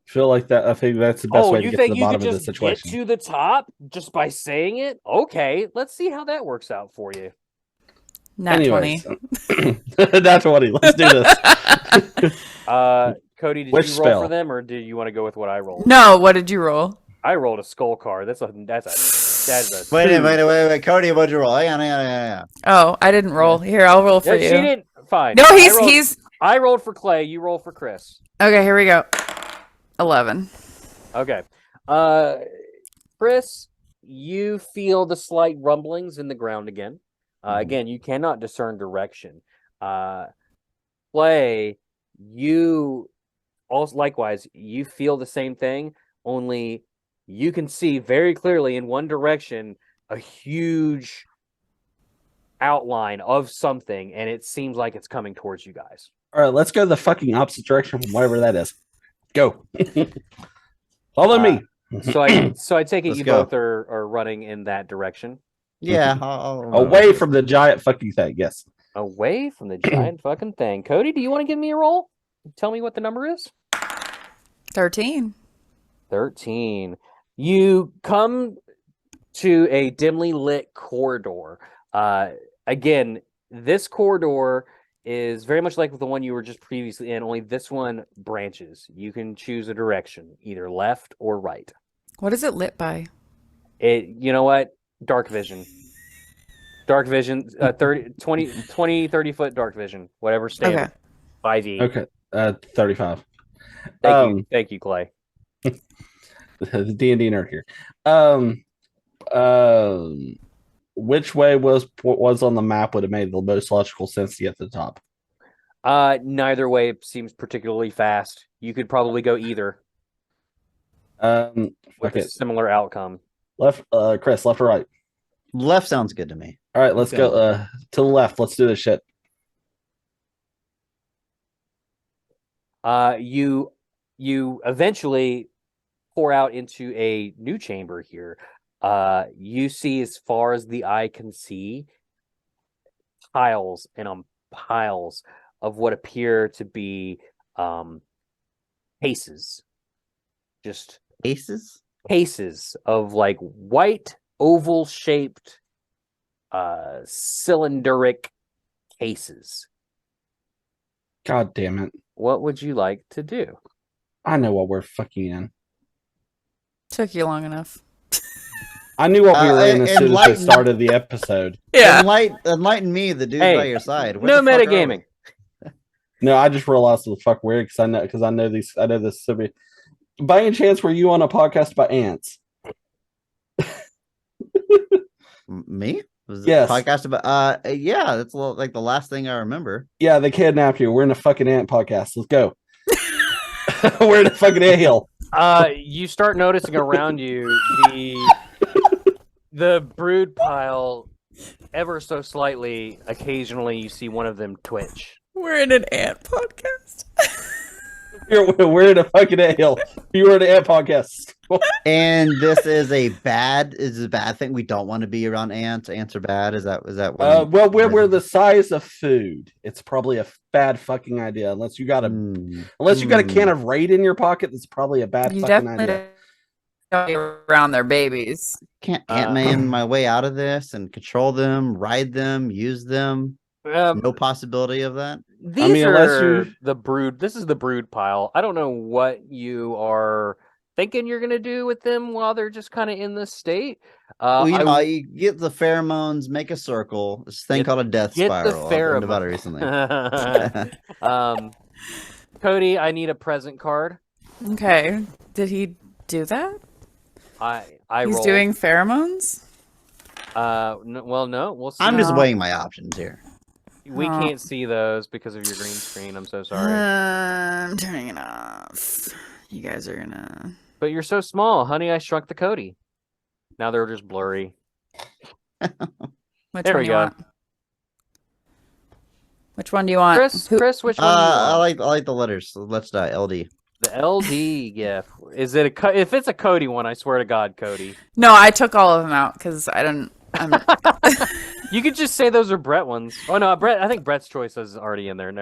feel like that. I think that's the best Oh, way to you get to think the you could bottom of the just get situation. to the top just by saying it? Okay, let's see how that works out for you. Nat 20. That's 20. Let's do this. Cody, did Which you roll for spell? them, or do you want to go with what I rolled? No, what did you roll? I rolled a skull card. That's a Wait, two. wait. Cody, what'd you roll? Hang on. Oh, I didn't roll. Here, I'll roll for Yeah, you. she didn't. Fine. No, I rolled, he's. I rolled for Clay. You roll for Chris. Okay, here we go. 11. Okay. Chris, you feel the slight rumblings in the ground again. Again, you cannot discern direction. Clay, you also likewise, you feel the same thing, only you can see very clearly in one direction a huge outline of something, and it seems like it's coming towards you guys. All right, let's go the fucking opposite direction from whatever that is. Go. Follow me. So I take it Let's you go. both are running in that direction. Yeah. Away from the giant fucking thing. Yes. Away from the giant fucking thing. Cody, do you want to give me a roll? Tell me what the number is. 13. 13. You come to a dimly lit corridor. Again, this corridor is very much like the one you were just previously in, only this one branches. You can choose a direction, either left or right. What is it lit by? You know what? Dark vision. Dark vision, 30 foot dark vision, whatever standard. Okay. 5e. Okay. 35. Thank you, Clay. The D&D nerd here. Which way was on the map would have made the most logical sense to get to the top? Neither way seems particularly fast. You could probably go either with Okay. a similar outcome. Left, Chris, left or right? Left sounds good to me. All right, let's go to the left. Let's do this shit. You eventually pour out into a new chamber here. You see, as far as the eye can see, piles and piles of what appear to be cases. Just Aces? cases of like white oval shaped cylindric cases. God damn it. What would you like to do? I know what we're fucking in. Took you long enough. I knew what we were in as soon as we enlighten- started the episode. Yeah. Enlighten me, the dude Hey, by your side. Where No the fuck are metagaming. No, I just realized what the fuck we're because I know this to be. By any chance, were you on a podcast by ants? Me? Was it Yes. a podcast about yeah, that's like the last thing I remember. Yeah, they kidnapped you. We're in a fucking ant podcast. Let's go. We're in a fucking anthill. You start noticing around you the brood pile ever so slightly. Occasionally you see one of them twitch. We're in an ant podcast. We're in a fucking anthill. You were in an ant podcast. And this is a bad thing. We don't want to be around ants. Ants are bad. Is that what Well, we're the size of food. It's probably a bad fucking idea. Unless you got a can of Raid in your pocket, that's probably a bad You fucking definitely idea. don't be around their babies. Can't Ant-Man my way out of this and control them, ride them, use them? No possibility of that. These unless are you- the brood. This is the brood pile. I don't know what you are thinking you're gonna do with them while they're just kind of in this state. Well, you get the pheromones, make a circle. This thing called a death get the spiral. I learned about it recently. Cody, I need a present card. Okay. Did he do that? I He's rolled. doing pheromones? No, we'll see. I'm just No. weighing my options here. We Oh. can't see those because of your green screen. I'm so sorry. I'm turning it off. You guys are gonna. But you're so small, honey. I shrunk the Cody. Now they're just blurry. Which There one we do you go. want? Which one do you want? Chris, which one? Do you I want? like the letters. So let's die. LD. The LD GIF. Is it if it's a Cody one? I swear to God, Cody. No, I took all of them out because I don't. I'm. You could just say those are Bret ones. Oh no, Bret. I think Bret's choice is already in there. No.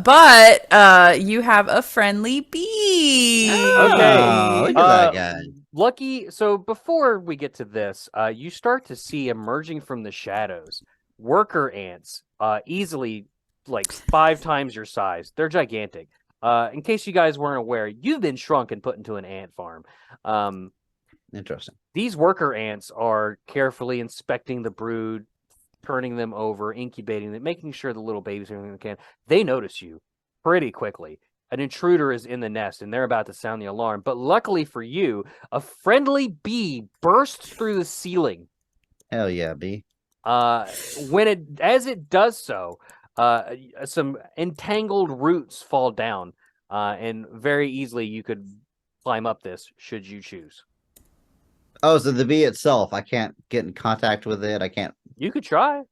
But you have a friendly bee. Oh, look at that guy. Lucky. So before we get to this, you start to see emerging from the shadows worker ants, easily like 5 times your size. They're gigantic. In case you guys weren't aware, you've been shrunk and put into an ant farm. Interesting. These worker ants are carefully inspecting the brood, turning them over, incubating them, making sure the little babies are everything they can. They notice you pretty quickly. An intruder is in the nest, and they're about to sound the alarm. But luckily for you, a friendly bee bursts through the ceiling. Hell yeah, bee. As it does so, some entangled roots fall down, and very easily you could climb up this should you choose. Oh, so the bee itself, I can't get in contact with it. I can't. You could try.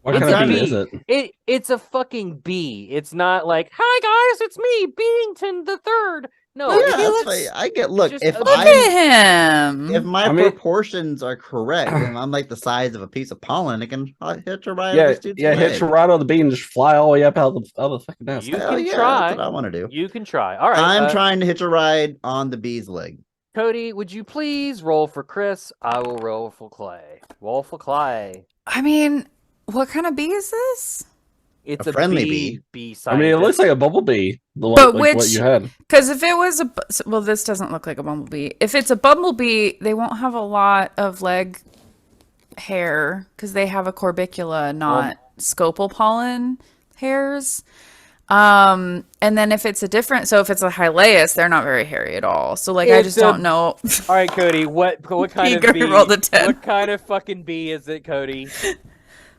What It's kind a of bee bee. is it? It's a fucking bee. It's not like, hi guys, it's me, Beington the Third. No, Oh, yeah, it's that's just- fine. I get. Look, just if a- Look I at him. if my I mean- proportions are correct, and I'm like the size of a piece of pollen, it can hitch a ride. Yeah, hit your ride on the bee and just fly all the way up out of the fucking nest. You Hell can yeah, try. that's what I want to do. You can try. All right. I'm trying to hitch a ride on the bee's leg. Cody, would you please roll for Chris? I will roll for Clay. Roll for Clay. I mean, what kind of bee is this? It's A a friendly bee. bee. I mean, it looks like a bumblebee. The one, But like what which- you had. Because if it was well, this doesn't look like a bumblebee. If it's a bumblebee, they won't have a lot of leg hair because they have a corbicula, not scopal pollen hairs. And then if it's a different, so if it's a Hylaeus, they're not very hairy at all. So like, I It's just a- don't know. All right, Cody. What kind of Eager bee? roll the 10. What kind of fucking bee is it, Cody?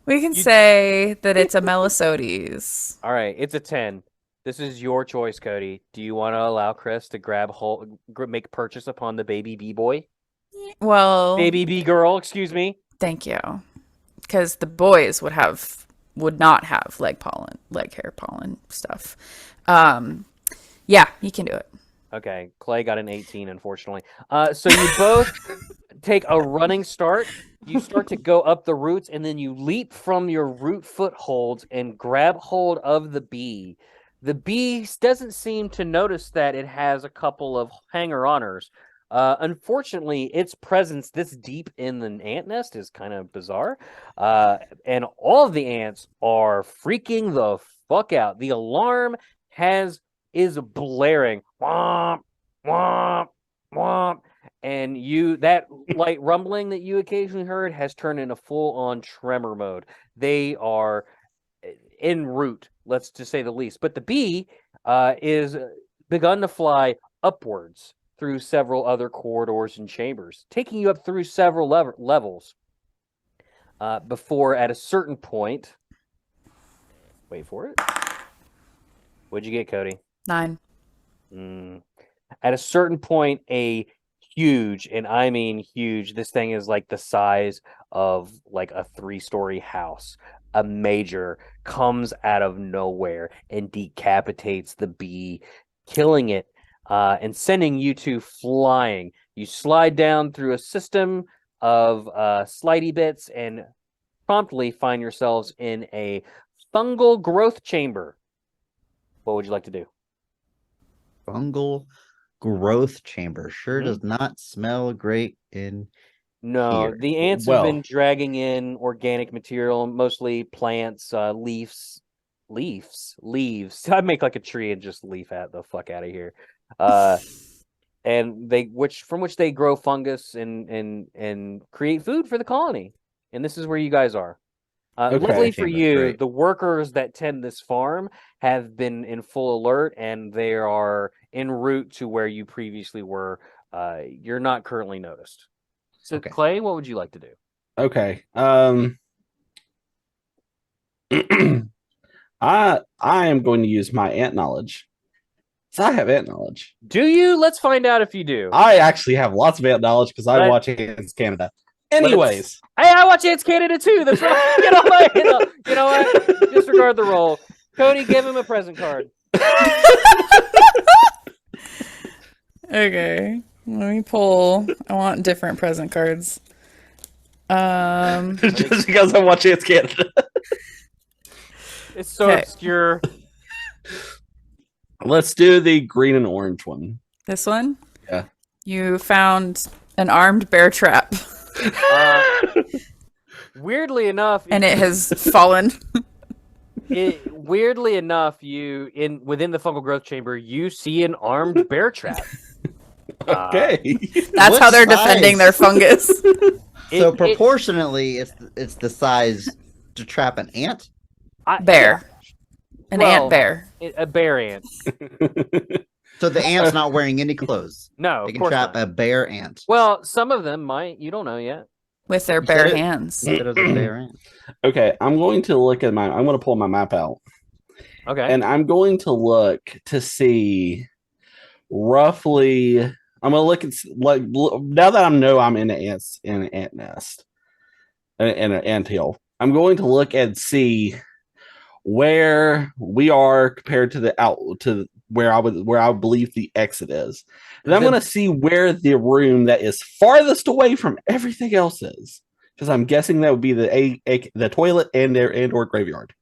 We can say that it's a Melisodes. All right, it's a 10. This is your choice, Cody. Do you want to allow Chris to make purchase upon the baby bee boy? Well, Baby bee girl, excuse me. thank you. Because the boys would not have leg hair pollen stuff. Yeah, you can do it. Okay, Clay got an 18, unfortunately. So you both take a running start. You start to go up the roots, and then you leap from your root footholds and grab hold of the bee. The bee doesn't seem to notice that it has a couple of hanger-oners. Unfortunately, its presence this deep in the ant nest is kind of bizarre. And all of the ants are freaking the fuck out. The alarm is blaring. Womp, womp, womp. And that light rumbling that you occasionally heard has turned into full-on tremor mode. They are en route, let's just say the least. But the bee is begun to fly upwards through several other corridors and chambers, taking you up through several levels before at a certain point... Wait for it. What'd you get, Cody? 9. At a certain point, a huge, and I mean huge, this thing is like the size of like a 3-story house. A major comes out of nowhere and decapitates the bee, killing it and sending you two flying. You slide down through a system of slidey bits and promptly find yourselves in a fungal growth chamber. What would you like to do? Fungal growth chamber sure does not smell great in No, here. the ants have been dragging in organic material, mostly plants, leaves. I make like a tree and just leaf the fuck out of here. And from which they grow fungus and create food for the colony. And this is where you guys are. Luckily for Chamber's you, great. the workers that tend this farm have been in full alert, and they are en route to where you previously were. You're not currently noticed. So, Okay. Clay, what would you like to do? Okay. I am going to use my ant knowledge. So I have ant knowledge. Do you? Let's find out if you do. I actually have lots of ant knowledge because I But- watch Ants Canada. Anyways, Hey, I watch Ants Canada too. That's right. You know what? Disregard the roll. Cody, give him a present card. Okay, let me pull. I want different present cards. Just because I watch Ants Canada. It's so obscure. Let's do the green and orange one. This one? Yeah. You found an armed bear trap. Weirdly enough, and it has fallen. Weirdly enough, within the fungal growth chamber, you see an armed bear trap. Okay. That's how they're defending their fungus. So proportionately, it's the size to trap an ant? Bear. Yeah. Ant bear. A bear ant. So the ant's not wearing any clothes. No, they can trap a bear ant. Well, some of them might. You don't know yet. With their bare hands. It was a bear ant. Okay, I'm going to look at I'm going to pull my map out. Okay. And I'm going to look to see roughly. I'm going to look at now that I know I'm in an ant nest, in an ant hill. I'm going to look and see where we are compared to where I believe the exit is. And I'm going to see where the room that is farthest away from everything else is, because I'm guessing that would be the toilet and or graveyard.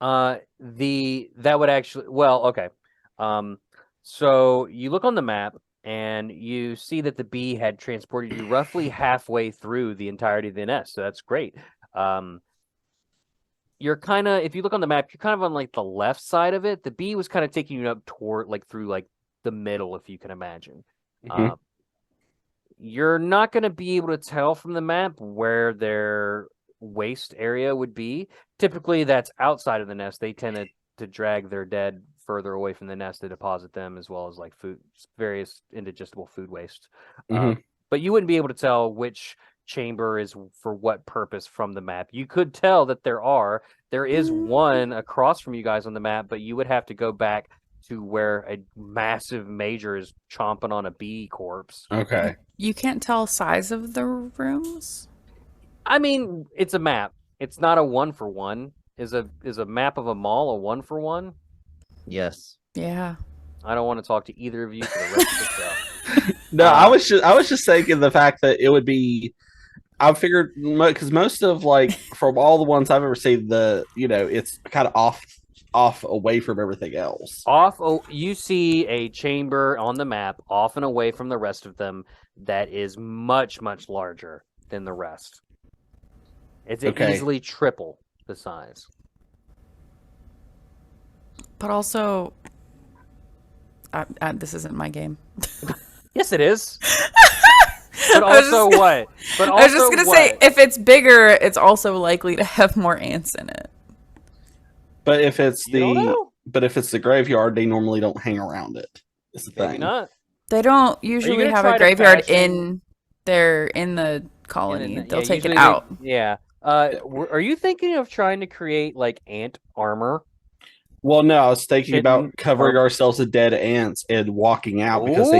That would actually, well, okay. So you look on the map and you see that the bee had transported you roughly halfway through the entirety of the nest. So that's great. You're kind of, if you look on the map, you're kind of on like the left side of it. The bee was kind of taking you up toward through the middle, if you can imagine. Mm-hmm. You're not going to be able to tell from the map where their waste area would be. Typically, that's outside of the nest. They tend to drag their dead further away from the nest to deposit them, as well as food, various indigestible food waste. Mm-hmm. But you wouldn't be able to tell which chamber is for what purpose from the map. You could tell that there is one across from you guys on the map, but you would have to go back to where a massive major is chomping on a bee corpse. Okay. You can't tell size of the rooms? I mean, it's a map. It's not a 1-for-1. Is a map of a mall a 1-for-1? Yes. Yeah. I don't want to talk to either of you for the rest of the show. No, I was just thinking the fact that it would be. I figured because most of from all the ones I've ever seen, it's kind of off away from everything else. You see a chamber on the map off and away from the rest of them that is much, much larger than the rest. It's easily triple the size. But also, this isn't my game. Yes, it is. But also what? But also I was just going to say, if it's bigger, it's also likely to have more ants in it. But if it's the graveyard, they normally don't hang around it. It's the Maybe thing. not. They don't usually have a graveyard in the colony. They'll take it out. Yeah. Are you thinking of trying to create ant armor? Well, no, I was thinking about covering ourselves with dead ants and walking out because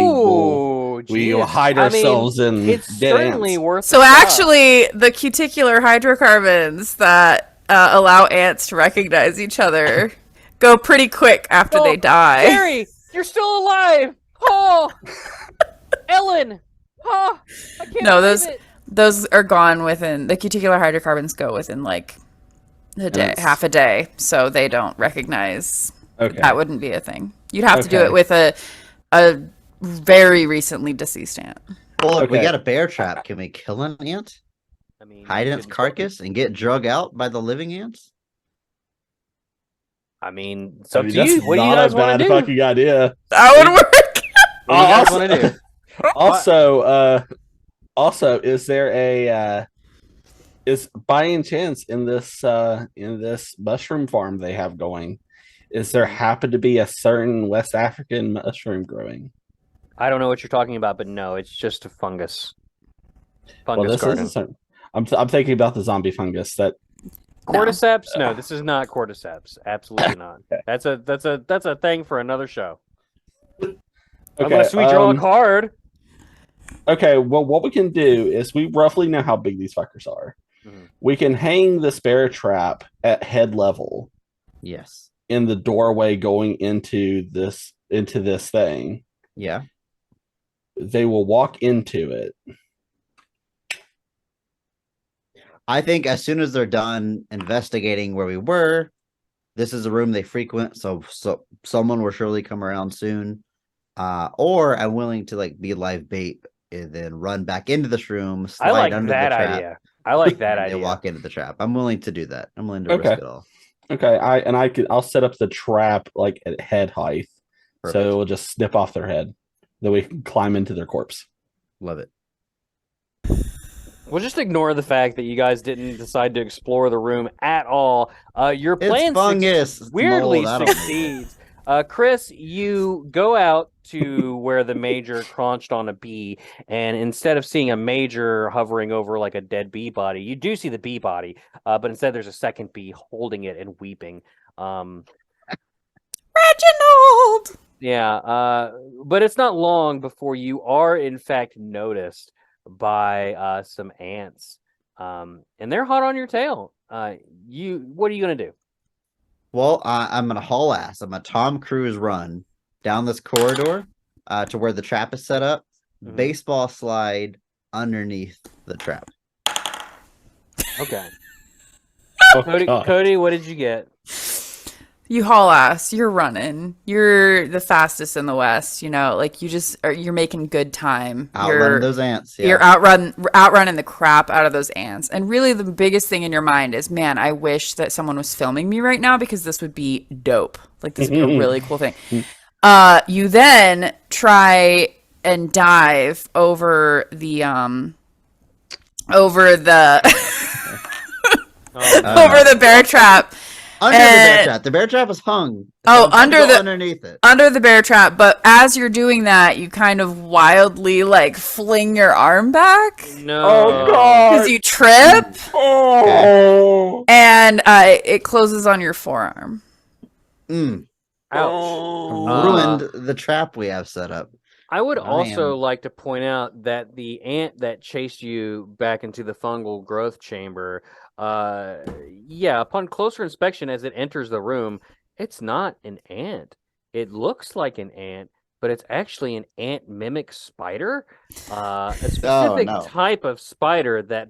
we will hide ourselves in it's dead certainly ants. worth. So actually, the cuticular hydrocarbons that allow ants to recognize each other go pretty quick after they die. Harry, you're still alive! Oh, Ellen! Oh, I can't believe it. Those are gone within the cuticular hydrocarbons go within a day, half a day, so they don't recognize. Okay, that wouldn't be a thing. You'd have to do it with a very recently deceased ant. Well, look, we got a bear trap. Can we kill an ant? I mean, hide in its carcass and get drug out by the living ants? I mean, it's up to you. What do you guys want to do? Fucking idea. That would work. What do you guys want to do? Also, is there is by any chance in this mushroom farm they have going, is there happen to be a certain West African mushroom growing? I don't know what you're talking about, but no, it's just a fungus. Garden. I'm thinking about the zombie fungus that. Cordyceps? No, this is not cordyceps. Absolutely not. That's a thing for another show. Okay, Unless we draw a card. Okay, well, what we can do is we roughly know how big these fuckers are. Mm-hmm. We can hang this bear trap at head level. Yes. In the doorway going into this thing. Yeah. They will walk into it. I think as soon as they're done investigating where we were, this is a room they frequent, so someone will surely come around soon. Or I'm willing to like be live bait and then run back into this room, I slide like under that the trap, idea. I like that and they idea. walk into the trap. I'm willing to do that. I'm willing to risk it all. Okay, I'll set up the trap like at head height, Perfect. so we'll just snip off their head. Then we can climb into their corpse. Love it. We'll just ignore the fact that you guys didn't decide to explore the room at all. Your plan It's fungus. It's weirdly mold. I don't know. succeeds. Chris, you go out to where the major crunched on a bee, and instead of seeing a major hovering over like a dead bee body, you do see the bee body, but instead there's a second bee holding it and weeping. Reginald! Yeah, but it's not long before you are in fact noticed by some ants, and they're hot on your tail. What are you gonna do? Well, I'm gonna haul ass. I'm gonna Tom Cruise run down this corridor to where the trap is set up. Mhm. Baseball slide underneath the trap. Okay. Oh, Codey, God. Codey, what did you get? You haul ass. You're running. You're the fastest in the West. Like you're making good time. Outrunning those ants. Yeah. You're outrunning the crap out of those ants. And really the biggest thing in your mind is, man, I wish that someone was filming me right now because this would be dope. Like this would be a really cool thing. You then try and dive over the over the bear trap. Under the bear trap. The bear trap is hung. Oh, So I'm gonna go underneath it. Under the bear trap, but as you're doing that, you kind of wildly like fling your arm back No. Oh, God. because you trip Oh. and it closes on your forearm. Mm. Ouch. Ruined the trap we have set up. I would I also am- like to point out that the ant that chased you back into the fungal growth chamber, upon closer inspection as it enters the room, it's not an ant. It looks like an ant, but it's actually an ant mimic spider, a specific no. type of spider that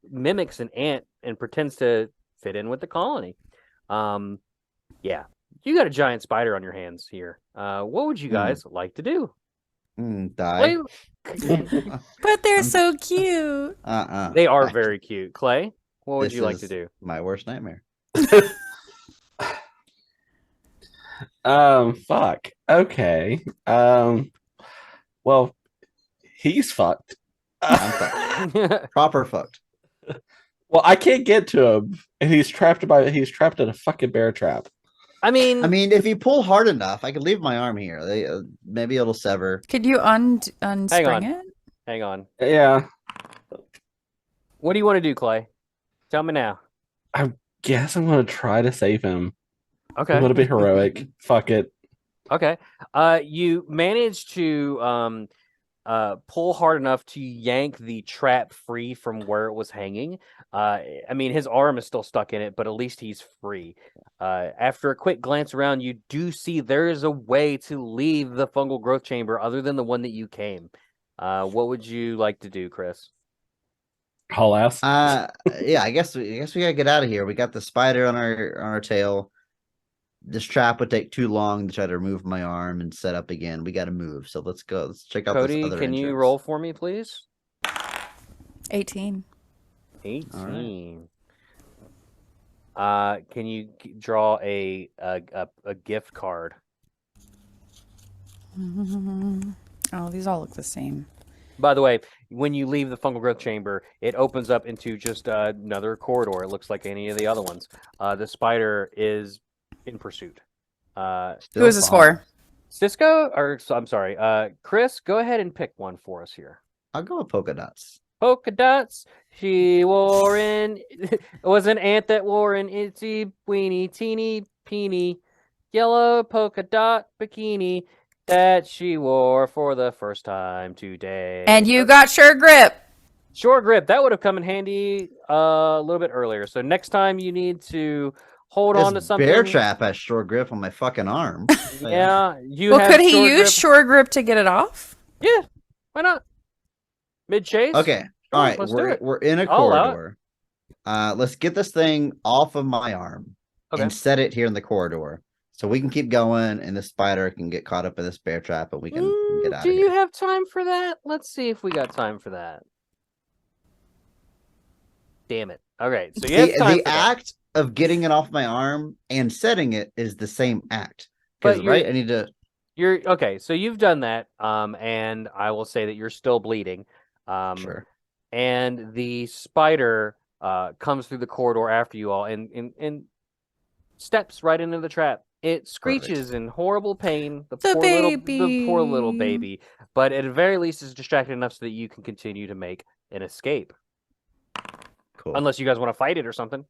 mimics an ant and pretends to fit in with the colony. Yeah, you got a giant spider on your hands here. What would you guys like to do? Die. But they're so cute. They are very cute. Clay, what would This you like to is do? My worst nightmare. Fuck. Okay. Well, he's fucked. I'm fucked. Proper fucked. Well, I can't get to him, and he's trapped in a fucking bear trap. I mean, if you pull hard enough, I could leave my arm here. Maybe it'll sever. Could you unspring it? hang on. Yeah, What do you want to do, Clay? Tell me now. guess I'm gonna try to save him. Okay. I'm gonna be heroic. Fuck it. Okay. You managed to pull hard enough to yank the trap free from where it was hanging. His arm is still stuck in it, but at least he's free. After a quick glance around, you do see there is a way to leave the fungal growth chamber other than the one that you came. What would you like to do, Chris? Haul ass. Yeah, I guess we gotta get out of here. We got the spider on our tail. This trap would take too long to try to remove my arm and set up again. We gotta move. So let's go. Let's check out this Codey, other can you entrance. roll for me, please? 18. 18. Can you draw a gift card? Oh, these all look the same. By the way, when you leave the fungal growth chamber, it opens up into just another corridor. It looks like any of the other ones. The spider is in pursuit. Who is this for? Cisco, I'm sorry, Chris, go ahead and pick one for us here. I'll go with polka dots. Polka dots. She wore it was an ant that wore an itsy weeny teeny peeny yellow polka dot bikini that she wore for the first time today. And you got sure grip. Short grip. That would have come in handy a little bit earlier. So next time you need to hold on to This something. bear trap has short grip on my fucking arm. Yeah, you Well, have could he short use grip. sure grip to get it off? Yeah, why not? Mid chase. Okay. All right. let's do it. We're in a I'll allow it. corridor. let's get this thing off of my arm Okay. and set it here in the corridor, so we can keep going, and the spider can get caught up in this bear trap, and we can get out Do of you here. have time for that? Let's see if we got time for that. Damn it. Okay, so you have time The for that. act of getting it off my arm and setting it is the same act. But Because right, I need to. You're okay, so you've done that, and I will say that you're still bleeding. Sure. And the spider comes through the corridor after you all and steps right into the trap. It screeches in horrible pain. The poor little baby. But at the very least is distracted enough so that you can continue to make an escape. Cool. Unless you guys want to fight it or something.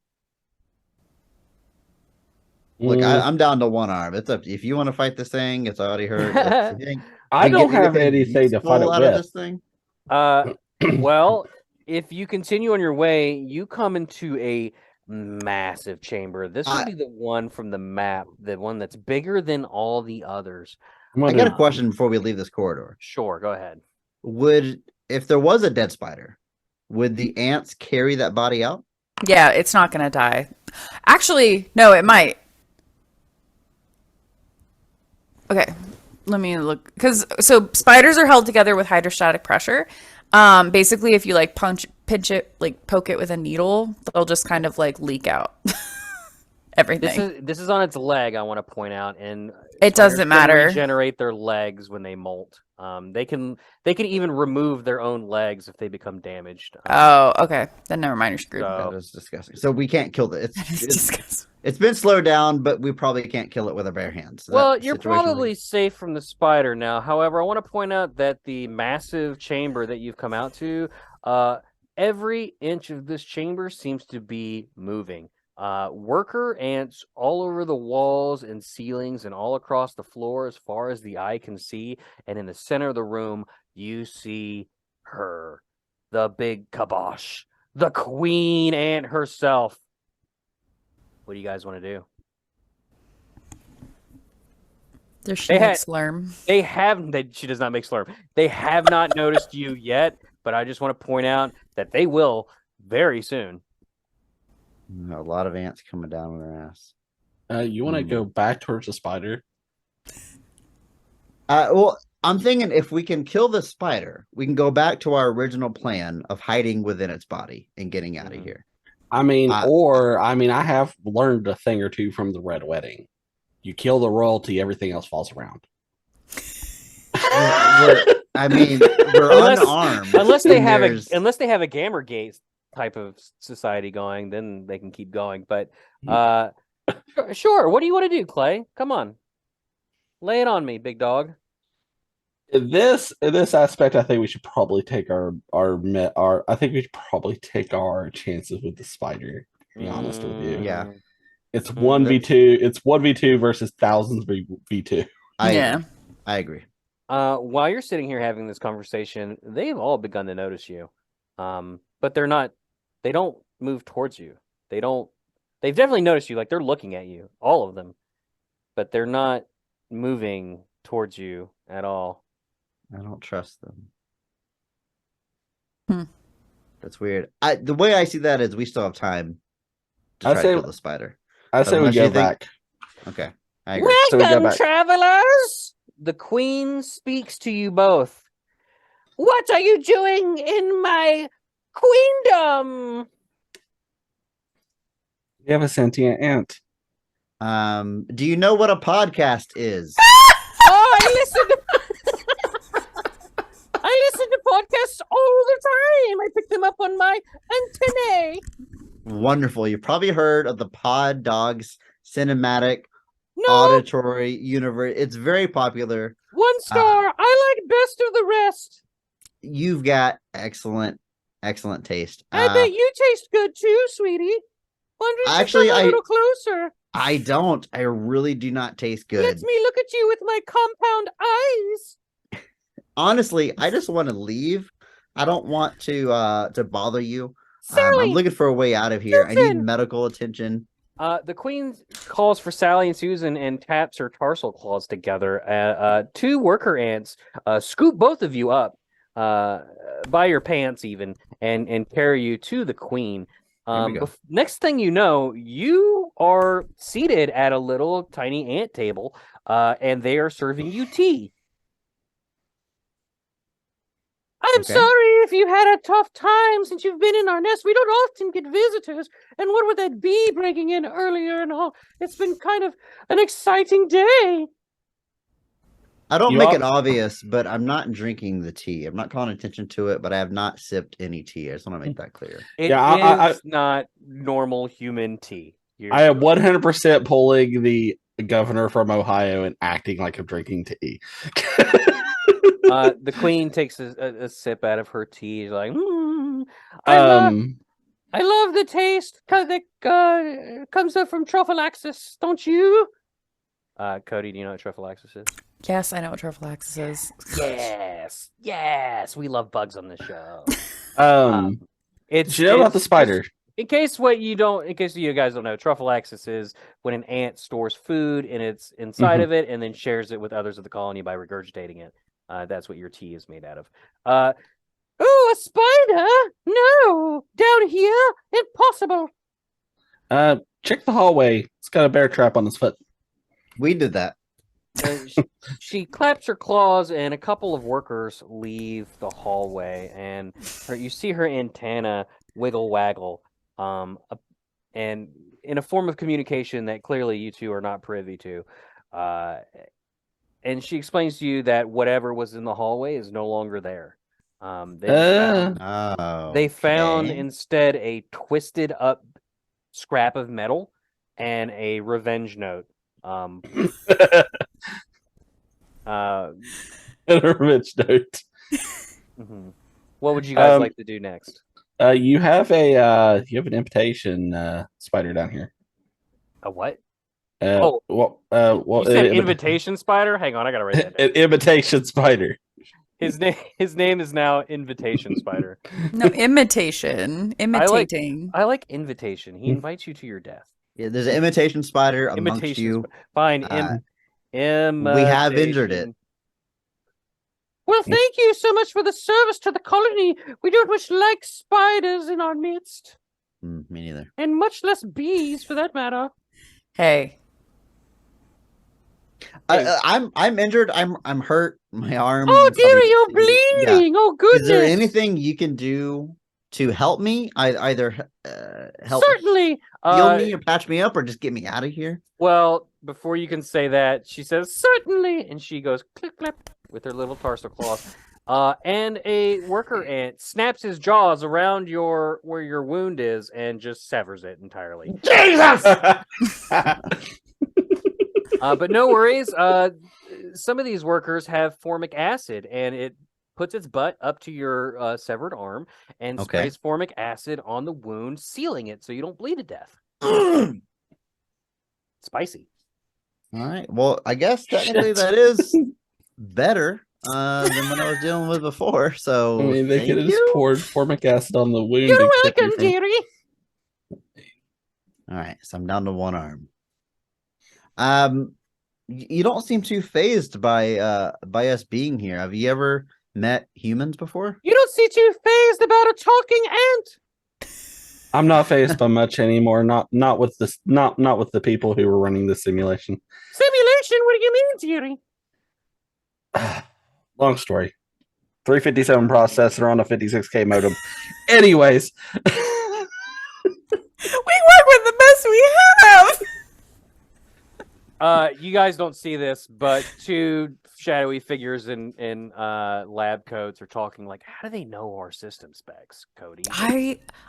Look, I'm down to one arm. It's up. If you want to fight this thing, it's already hurt. I don't have anything to fight it out with. of this thing. Well, if you continue on your way, you come into a massive chamber. This would be the one from the map, the one that's bigger than all the others. I got a question before we leave this corridor. Sure, go ahead. If there was a dead spider, would the ants carry that body out? Yeah, it's not going to die. Actually, no, it might. Okay, let me look. So spiders are held together with hydrostatic pressure. Basically, if you like pinch it, like poke it with a needle, they'll just kind of like leak out everything. This is on its leg, I want to point out, and it doesn't matter. Regenerate their legs when they molt. They can even remove their own legs if they become damaged. Oh, okay. Then never mind. You're screwed. That is disgusting. So we can't kill it. It's disgusting. It's been slowed down, but we probably can't kill it with our bare hands. Well, you're probably safe from the spider now. However, I want to point out that the massive chamber that you've come out to, every inch of this chamber seems to be moving. Worker ants all over the walls and ceilings and all across the floor as far as the eye can see. And in the center of the room, you see her, the big kabosh, the queen ant herself. What do you guys want to do? Does she make slurm? She does not make slurm. They have not noticed you yet, but I just want to point out that they will very soon. A lot of ants coming down on their ass. You want to go back towards the spider? Well, I'm thinking if we can kill the spider, we can go back to our original plan of hiding within its body and getting out of here. I have learned a thing or two from the Red Wedding. You kill the royalty, everything else falls around. We're unarmed. Unless they have a Gamergate type of society going, then they can keep going. But sure. What do you want to do, Clay? Come on, lay it on me, big dog. In this aspect, I think we should probably take our chances with the spider. To be honest with you, yeah, it's 1v2. It's 1v2 versus thousands v2. I agree. While you're sitting here having this conversation, they've all begun to notice you, but they don't move towards you. They've definitely noticed you. Like they're looking at you, all of them, but they're not moving towards you at all. I don't trust them. That's weird. The way I see that is we still have time to try to kill the spider. I say we go back. Okay. I agree. Welcome, travelers! The queen speaks to you both. What are you doing in my queendom? We have a sentient ant. Do you know what a podcast is? I listen to podcasts all the time. I pick them up on my antennae. Wonderful. You've probably heard of the Pod Dogs cinematic auditory universe. It's very popular. 1 star. I like best of the rest. You've got excellent taste. I bet you taste good too, sweetie. Actually, a little closer. I don't. I really do not taste good. Let me look at you with my compound eyes. Honestly, I just want to leave. I don't want to bother you. Sally, I'm looking for a way out of here. Susan. I need medical attention. The queen calls for Sally and Susan and taps her tarsal claws together. 2 worker ants scoop both of you up by your pants even and carry you to the queen. we go. Next thing you know, you are seated at a little tiny ant table, and they are serving you tea. I'm Okay. sorry if you had a tough time since you've been in our nest. We don't often get visitors. And what with that bee breaking in earlier and all, it's been kind of an exciting day. I don't You make all- it obvious, but I'm not drinking the tea. I'm not calling attention to it, but I have not sipped any tea. I just want to make that clear. It Yeah, is not normal human tea. I am 100% pulling the governor from Ohio and acting like I'm drinking tea. The queen takes a sip out of her tea. She's like, I love the taste that comes up from trophallaxis, don't you? Cody, do you know what trophallaxis is? Yes, I know what trophallaxis is. Yes, we love bugs on this show. Did you know about the spider? In case you guys don't know, trophallaxis is when an ant stores food and it's inside of it and then shares it with others of the colony by regurgitating it. That's what your tea is made out of. Oh, a spider? No, down here, impossible. Check the hallway. It's got a bear trap on its foot. We did that. She claps her claws, and a couple of workers leave the hallway, and you see her antenna wiggle waggle, and in a form of communication that clearly you two are not privy to. And she explains to you that whatever was in the hallway is no longer there. They found instead a twisted up scrap of metal and a revenge note. A revenge note. What would you guys like to do next? You have an invitation spider down here. A what? You said Invitation-Spider? Hang on, I gotta write that down. An imitation-spider. His name is now Invitation-Spider. No, imitation. Imitating. I like invitation. He invites you to your death. Yeah, there's an imitation-spider amongst you. Fine. We have injured it. Well, thank you so much for the service to the colony. We don't much like spiders in our midst. Me neither. And much less bees, for that matter. Hey. I'm injured. I'm hurt. My arm. Oh dear, you're bleeding. Yeah. Oh goodness. Is there anything you can do to help me? Either help certainly heal me or patch me up or just get me out of here. Well, before you can say that, she says certainly, and she goes click clip with her little tarsal claws. And a worker ant snaps his jaws around where your wound is and just severs it entirely. Jesus! But no worries. Some of these workers have formic acid, and it puts its butt up to your severed arm and sprays formic acid on the wound, sealing it so you don't bleed to death. Spicy. All right. Well, I guess technically that is better than what I was dealing with before. So I mean, they could have just poured formic acid on the wound. You're welcome, dearie. All right, so I'm down to one arm. You don't seem too phased by us being here. Have you ever met humans before? You don't seem too phased about a talking ant. I'm not phased by much anymore. Not with the people who were running the simulation. Simulation? What do you mean, dearie? Long story. 357 processor on a 56K modem. Anyways. We work with the best we have. You guys don't see this, but two shadowy figures in lab coats are talking like, how do they know our system specs, Cody?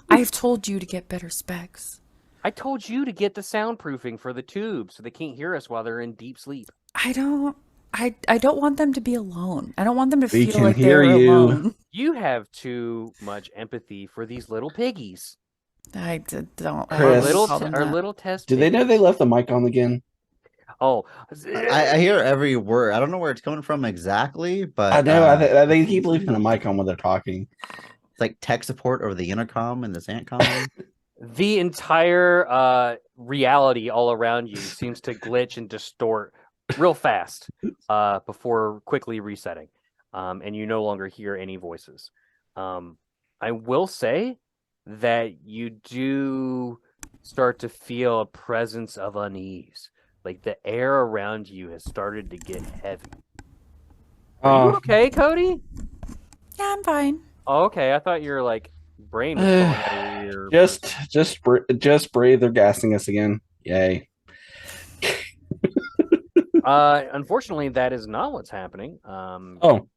I've told you to get better specs. I told you to get the soundproofing for the tube so they can't hear us while they're in deep sleep. I don't want them to be alone. I don't want them to We feel can like hear they're you. alone. You have too much empathy for these little piggies. I don't. Chris, Our little test. Do they know they left the mic on again? Oh, I hear every word. I don't know where it's coming from exactly, but I know. They keep leaving the mic on when they're talking. It's like tech support over the intercom in this ant colony. The entire reality all around you seems to glitch and distort real fast before quickly resetting, and you no longer hear any voices. I will say that you do start to feel a presence of unease. Like the air around you has started to get heavy. Are you okay, Codey? Yeah, I'm fine. Oh, okay, I thought your like brain was falling out of your. just breathe. They're gassing us again. Yay. Unfortunately, that is not what's happening. Oh,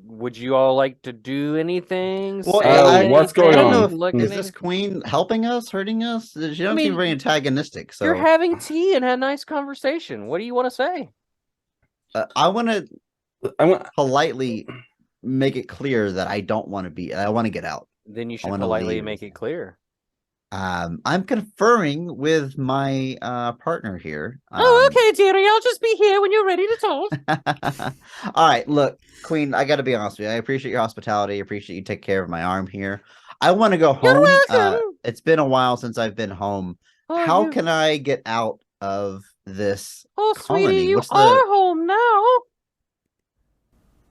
Would you all like to do anything? Well, Say what's going I don't know on? if Look is at this anything? queen helping us, hurting us? She doesn't mean, seem very antagonistic. So You're having tea and had a nice conversation. What do you want to say? I want to I want. politely make it clear that I don't want to be. I want to get out. Then you should wanna politely leave. make it clear. I'm conferring with my partner here. Okay, dearie. I'll just be here when you're ready to talk. All right, look, Queen. I got to be honest with you. I appreciate your hospitality. I appreciate you take care of my arm here. I want to go home. You're welcome. It's been a while since I've been home. How can I get out of this colony? Sweetie, you What's are the? home now.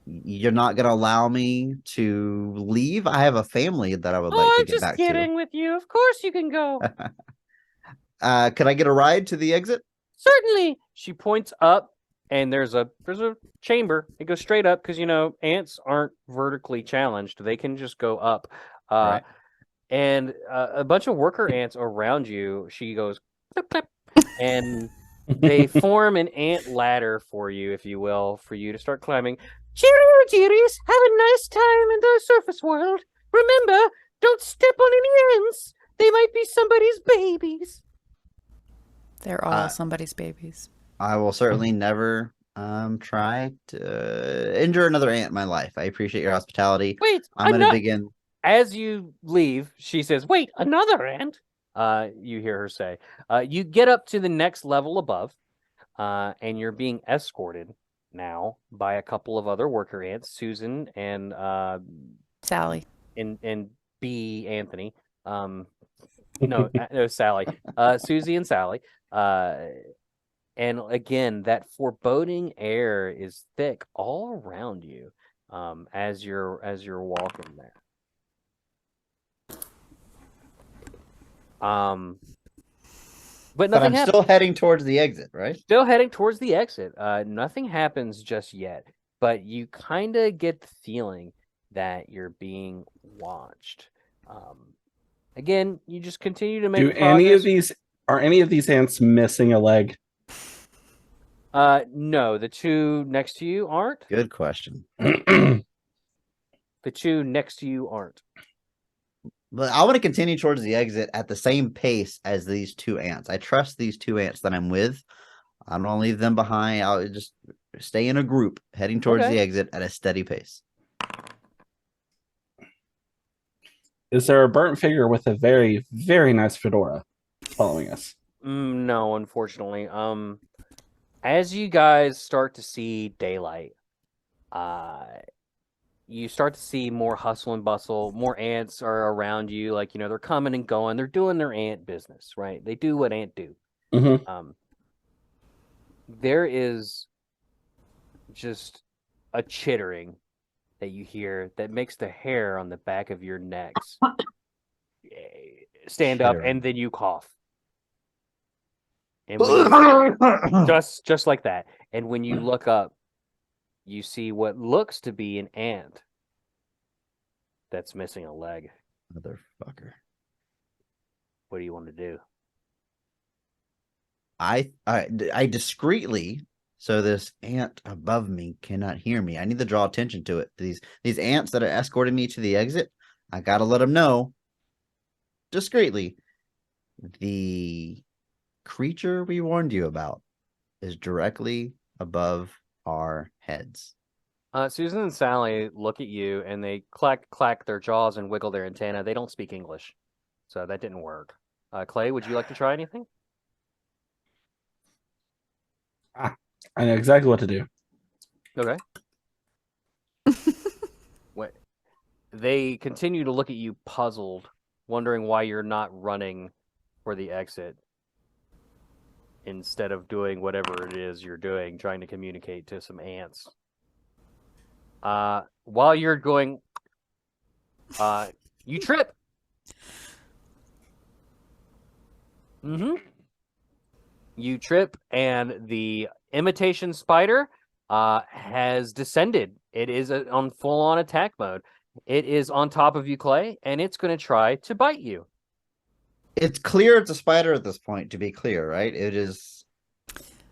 You're not gonna allow me to leave? I have a family that I would like to get back to. with you. Of course you can go. Could I get a ride to the exit? Certainly. She points up, and there's a chamber. It goes straight up because ants aren't vertically challenged; they can just go up. Right. And a bunch of worker ants around you. She goes clip clip, and they form an ant ladder for you, if you will, for you to start climbing. Cheerio, dearies! Have a nice time in the surface world. Remember, don't step on any ants. They might be somebody's babies. They're all somebody's babies. I will certainly never try to injure another ant in my life. I appreciate your hospitality. Wait, I'm going to begin. As you leave, she says, "Wait, another ant?" You hear her say. You get up to the next level above, and you're being escorted now by a couple of other worker ants, Susan and Sally. and B. Anthony. No, Sally. Susie and Sally. And again, that foreboding air is thick all around you as you're walking there. But nothing I'm happens. still heading towards the exit, right? Still heading towards the exit. Nothing happens just yet, but you kind of get the feeling that you're being watched. Again, you just continue to make progress. Are any of these ants missing a leg? No, the two next to you aren't. Good question. The two next to you aren't. But I want to continue towards the exit at the same pace as these two ants. I trust these two ants that I'm with. I don't want to leave them behind. I'll just stay in a group heading towards the exit at a steady pace. Is there a burnt figure with a very, very nice fedora following us? No, unfortunately. As you guys start to see daylight, you start to see more hustle and bustle. More ants are around you. Like, they're coming and going. They're doing their ant business, right? They do what ant do. Mm-hmm. There is just a chittering that you hear that makes the hair on the back of your necks stand up, and then you cough. And just like that. And when you look up, you see what looks to be an ant that's missing a leg. Motherfucker. What do you want to do? I discreetly, so this ant above me cannot hear me. I need to draw attention to it. These ants that are escorting me to the exit, I gotta let them know discreetly. The creature we warned you about is directly above our heads. Susan and Sally look at you, and they clack their jaws and wiggle their antenna. They don't speak English, so that didn't work. Clay, would you like to try anything? I know exactly what to do. Okay. What? They continue to look at you puzzled, wondering why you're not running for the exit instead of doing whatever it is you're doing, trying to communicate to some ants. While you're going You trip. You trip, and the Imitation-Spider has descended. It is on full-on attack mode. It is on top of you, Clay, and it's going to try to bite you. It's clear it's a spider at this point, to be clear, right? It is.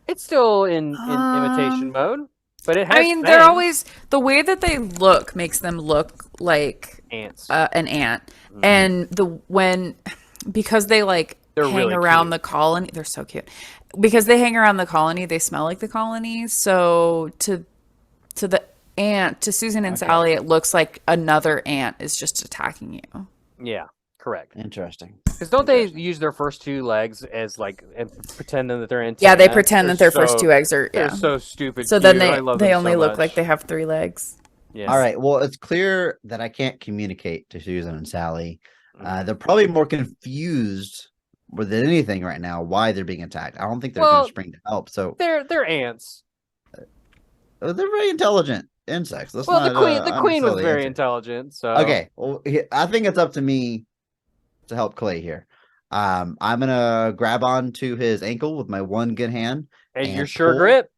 It's still in imitation mode, but it has I mean, fangs. they're always the way that they look makes them look like ants. an ant, and because they They're hang really around cute. the colony. They're so cute because they hang around the colony. They smell like the colony. So to the ant, to Susan and Sally, it looks like another ant is just attacking you. Yeah, correct. Interesting. Because don't they use their first two legs as and pretending that they're antennae? Yeah, they pretend that their first two eggs are. They're Yeah. so stupid. So then cute. I love they them only so look much. like they have 3 legs. Yes. All right. Well, it's clear that I can't communicate to Susan and Sally. They're probably more confused more than anything right now why they're being attacked. I don't think they're going to spring to help. So they're ants. they're very intelligent insects. Let's Well, not, the queen was undersell the very answer. intelligent. So Okay. Well, I think it's up to me to help Clay here. I'm gonna grab onto his ankle with my one good hand. and your and sure pull. grip.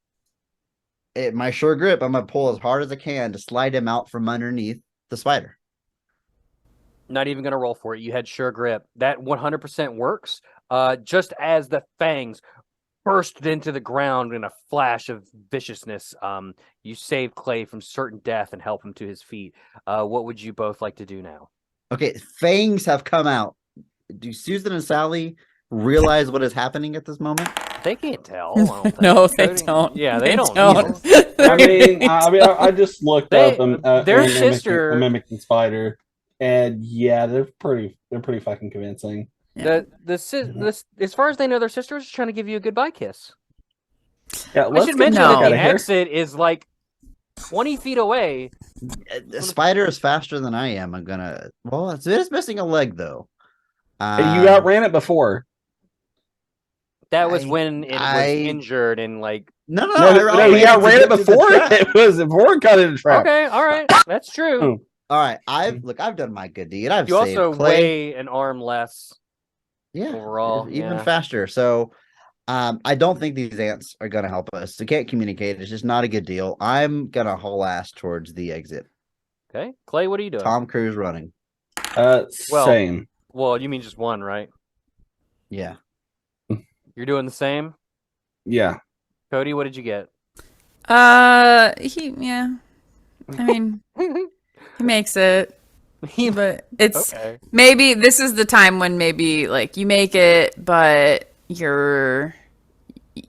My sure grip. I'm gonna pull as hard as I can to slide him out from underneath the spider. Not even gonna roll for it. You had sure grip. That 100% works. Just as the fangs burst into the ground in a flash of viciousness, you save Clay from certain death and help him to his feet. What would you both like to do now? Okay, fangs have come out. Do Susan and Sally realize what is happening at this moment? They can't tell. I don't think. No, they Cody? don't. Yeah, they don't. I just looked up their sister- a mimicking spider, and yeah, they're pretty fucking convincing. As far as they know, their sister was just trying to give you a goodbye kiss. Yeah, I let's should get mention the that heck the out of here. exit is like 20 feet away. The spider is faster than I am. Well, it's missing a leg though. You outran it before. That was I- when it was I- injured and like. No, No, you outran it before it was before it got in the trap. Okay, all right, that's true. All right, I've done my good deed. I've You saved also Clay. weigh an arm less. Yeah, overall, even yeah. faster. So, I don't think these ants are gonna help us. They can't communicate. It's just not a good deal. I'm gonna haul ass towards the exit. Okay, Clay, what are you doing? Tom Cruise running. Same. Well, you mean just one, right? Yeah. You're doing the same. Yeah. Cody, what did you get? I mean, he makes it, but it's Okay. maybe this is the time when maybe like you make it, but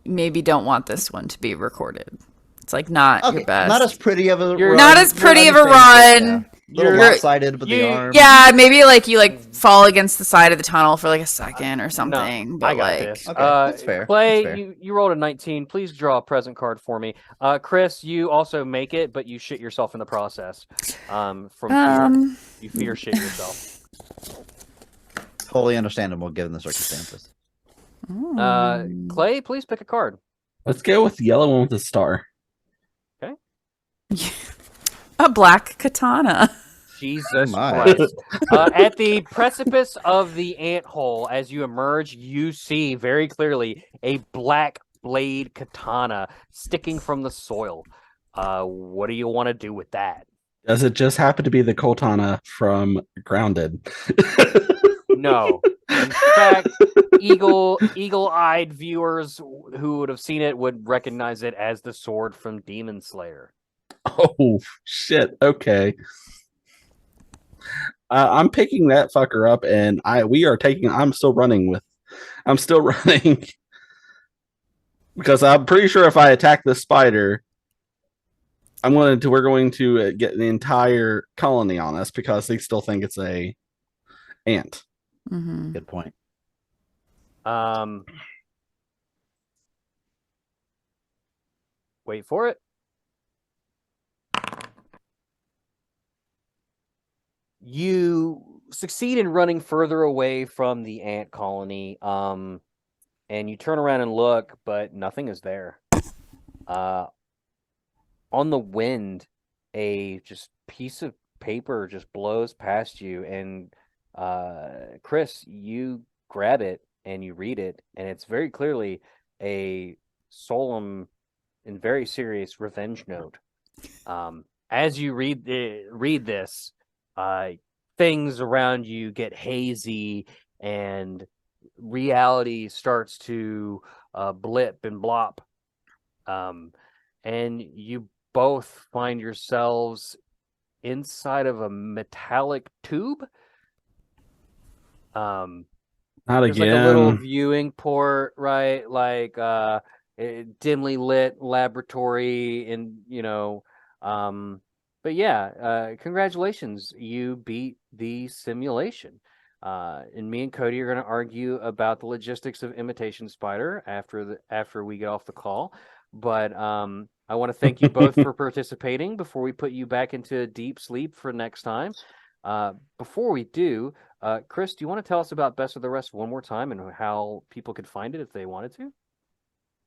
maybe don't want this one to be recorded. It's like not Okay. your best. Not as pretty of a You're- run. Not as pretty of a Understand, run. yeah. Little You're- lopsided with the you- arm. Yeah, maybe like you like fall against the side of the tunnel for like a second or something. I but got like, this. Okay, that's fair. Clay, That's fair. you rolled a 19. Please draw a present card for me. Chris, you also make it, but you shit yourself in the process. From fear. You fear shit yourself. Totally understandable given the circumstances. Clay, please pick a card. Let's go with the yellow one with the star. a black katana. Jesus my. Christ. At the precipice of the ant hole, as you emerge, you see very clearly a black blade katana sticking from the soil. What do you want to do with that? Does it just happen to be the Koltana from Grounded? No. In fact, eagle-eyed viewers who would have seen it would recognize it as the sword from Demon Slayer. Oh shit! Okay, I'm picking that fucker up, and I'm still running because I'm pretty sure if I attack the spider, we're going to get the entire colony on us because they still think it's a ant. Mm-hmm. Good point. Wait for it. You succeed in running further away from the ant colony, and you turn around and look, but nothing is there. On the wind, a just piece of paper just blows past you, and Chris, you grab it and you read it, and it's very clearly a solemn and very serious revenge note. As you read this, things around you get hazy, and reality starts to blip and blop. And you both find yourselves inside of a metallic tube. Not There's again. like a little viewing port, right? Like a dimly lit laboratory, and but yeah, congratulations, you beat the simulation. And me and Cody are going to argue about the logistics of Imitation-Spider after we get off the call. But I want to thank you both for participating before we put you back into deep sleep for next time. Before we do, Chris, do you want to tell us about Best of the Rest one more time and how people could find it if they wanted to?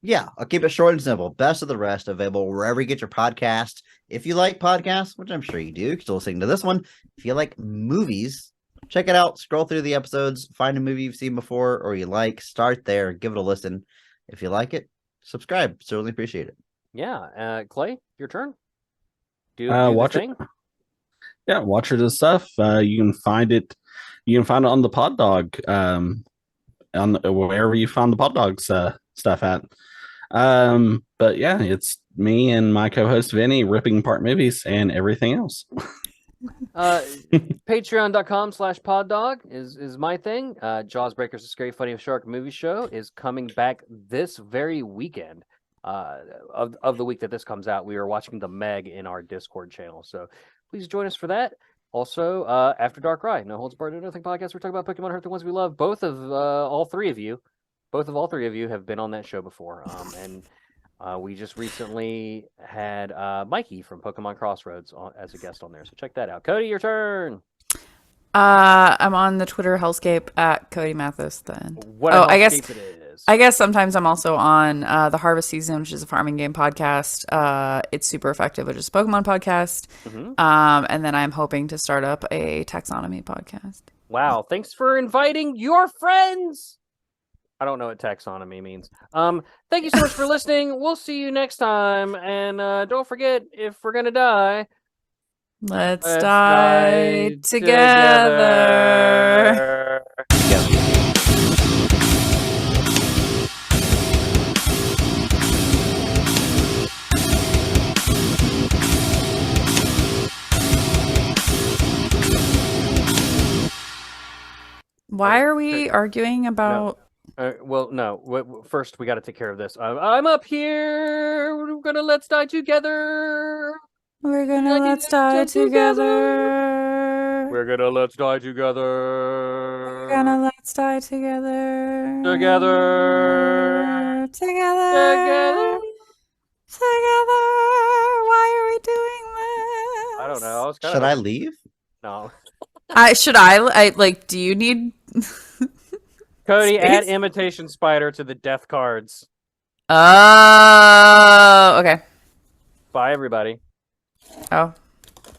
Yeah, I'll keep it short and simple. Best of the Rest available wherever you get your podcast. If you like podcasts, which I'm sure you do, you're still listening to this one. If you like movies, check it out. Scroll through the episodes, find a movie you've seen before or you like. Start there, give it a listen. If you like it, subscribe. Certainly appreciate it. Yeah, Clay, your turn. Do watch the thing. Yeah, watch it and stuff. You can find it. You can find it on the Pod Dog, on wherever you found the Pod Dogs stuff at. But yeah, it's me and my co-host Vinny ripping apart movies and everything else. Patreon.com/poddog is my thing. Jaws Breakers, a Scary Funny Shark movie show, is coming back this very weekend. Of the week that this comes out, we are watching The Meg in our Discord channel, so please join us for that. Also, After Dark Ride, No Holds Barred, Nothing podcast. We're talking about Pokemon Hurt the Ones We Love. Both of all three of you have been on that show before. And we just recently had Mikey from Pokemon Crossroads as a guest on there. So check that out. Cody, your turn. I'm on the Twitter hellscape at Cody Mathis then. What a hellscape it is. I guess sometimes I'm also on The Harvest Season, which is a farming game podcast. It's super effective, which is a Pokemon podcast. Mm-hmm. And then I'm hoping to start up a taxonomy podcast. Wow. Thanks for inviting your friends. I don't know what taxonomy means. Thank you so much for listening. We'll see you next time. And don't forget, if we're going to die, let's die together. Why are we arguing about... No. First, we got to take care of this. I'm up here. We're gonna let's die together. We're gonna let's die together. We're gonna let's die together. We're gonna let's die together. Together. Together. Together. Why are we doing this? I don't know. Should I leave? No. Should I like? Do you need? Cody, Space? add Imitation-Spider to the death cards. Oh, okay. Bye, everybody. Oh.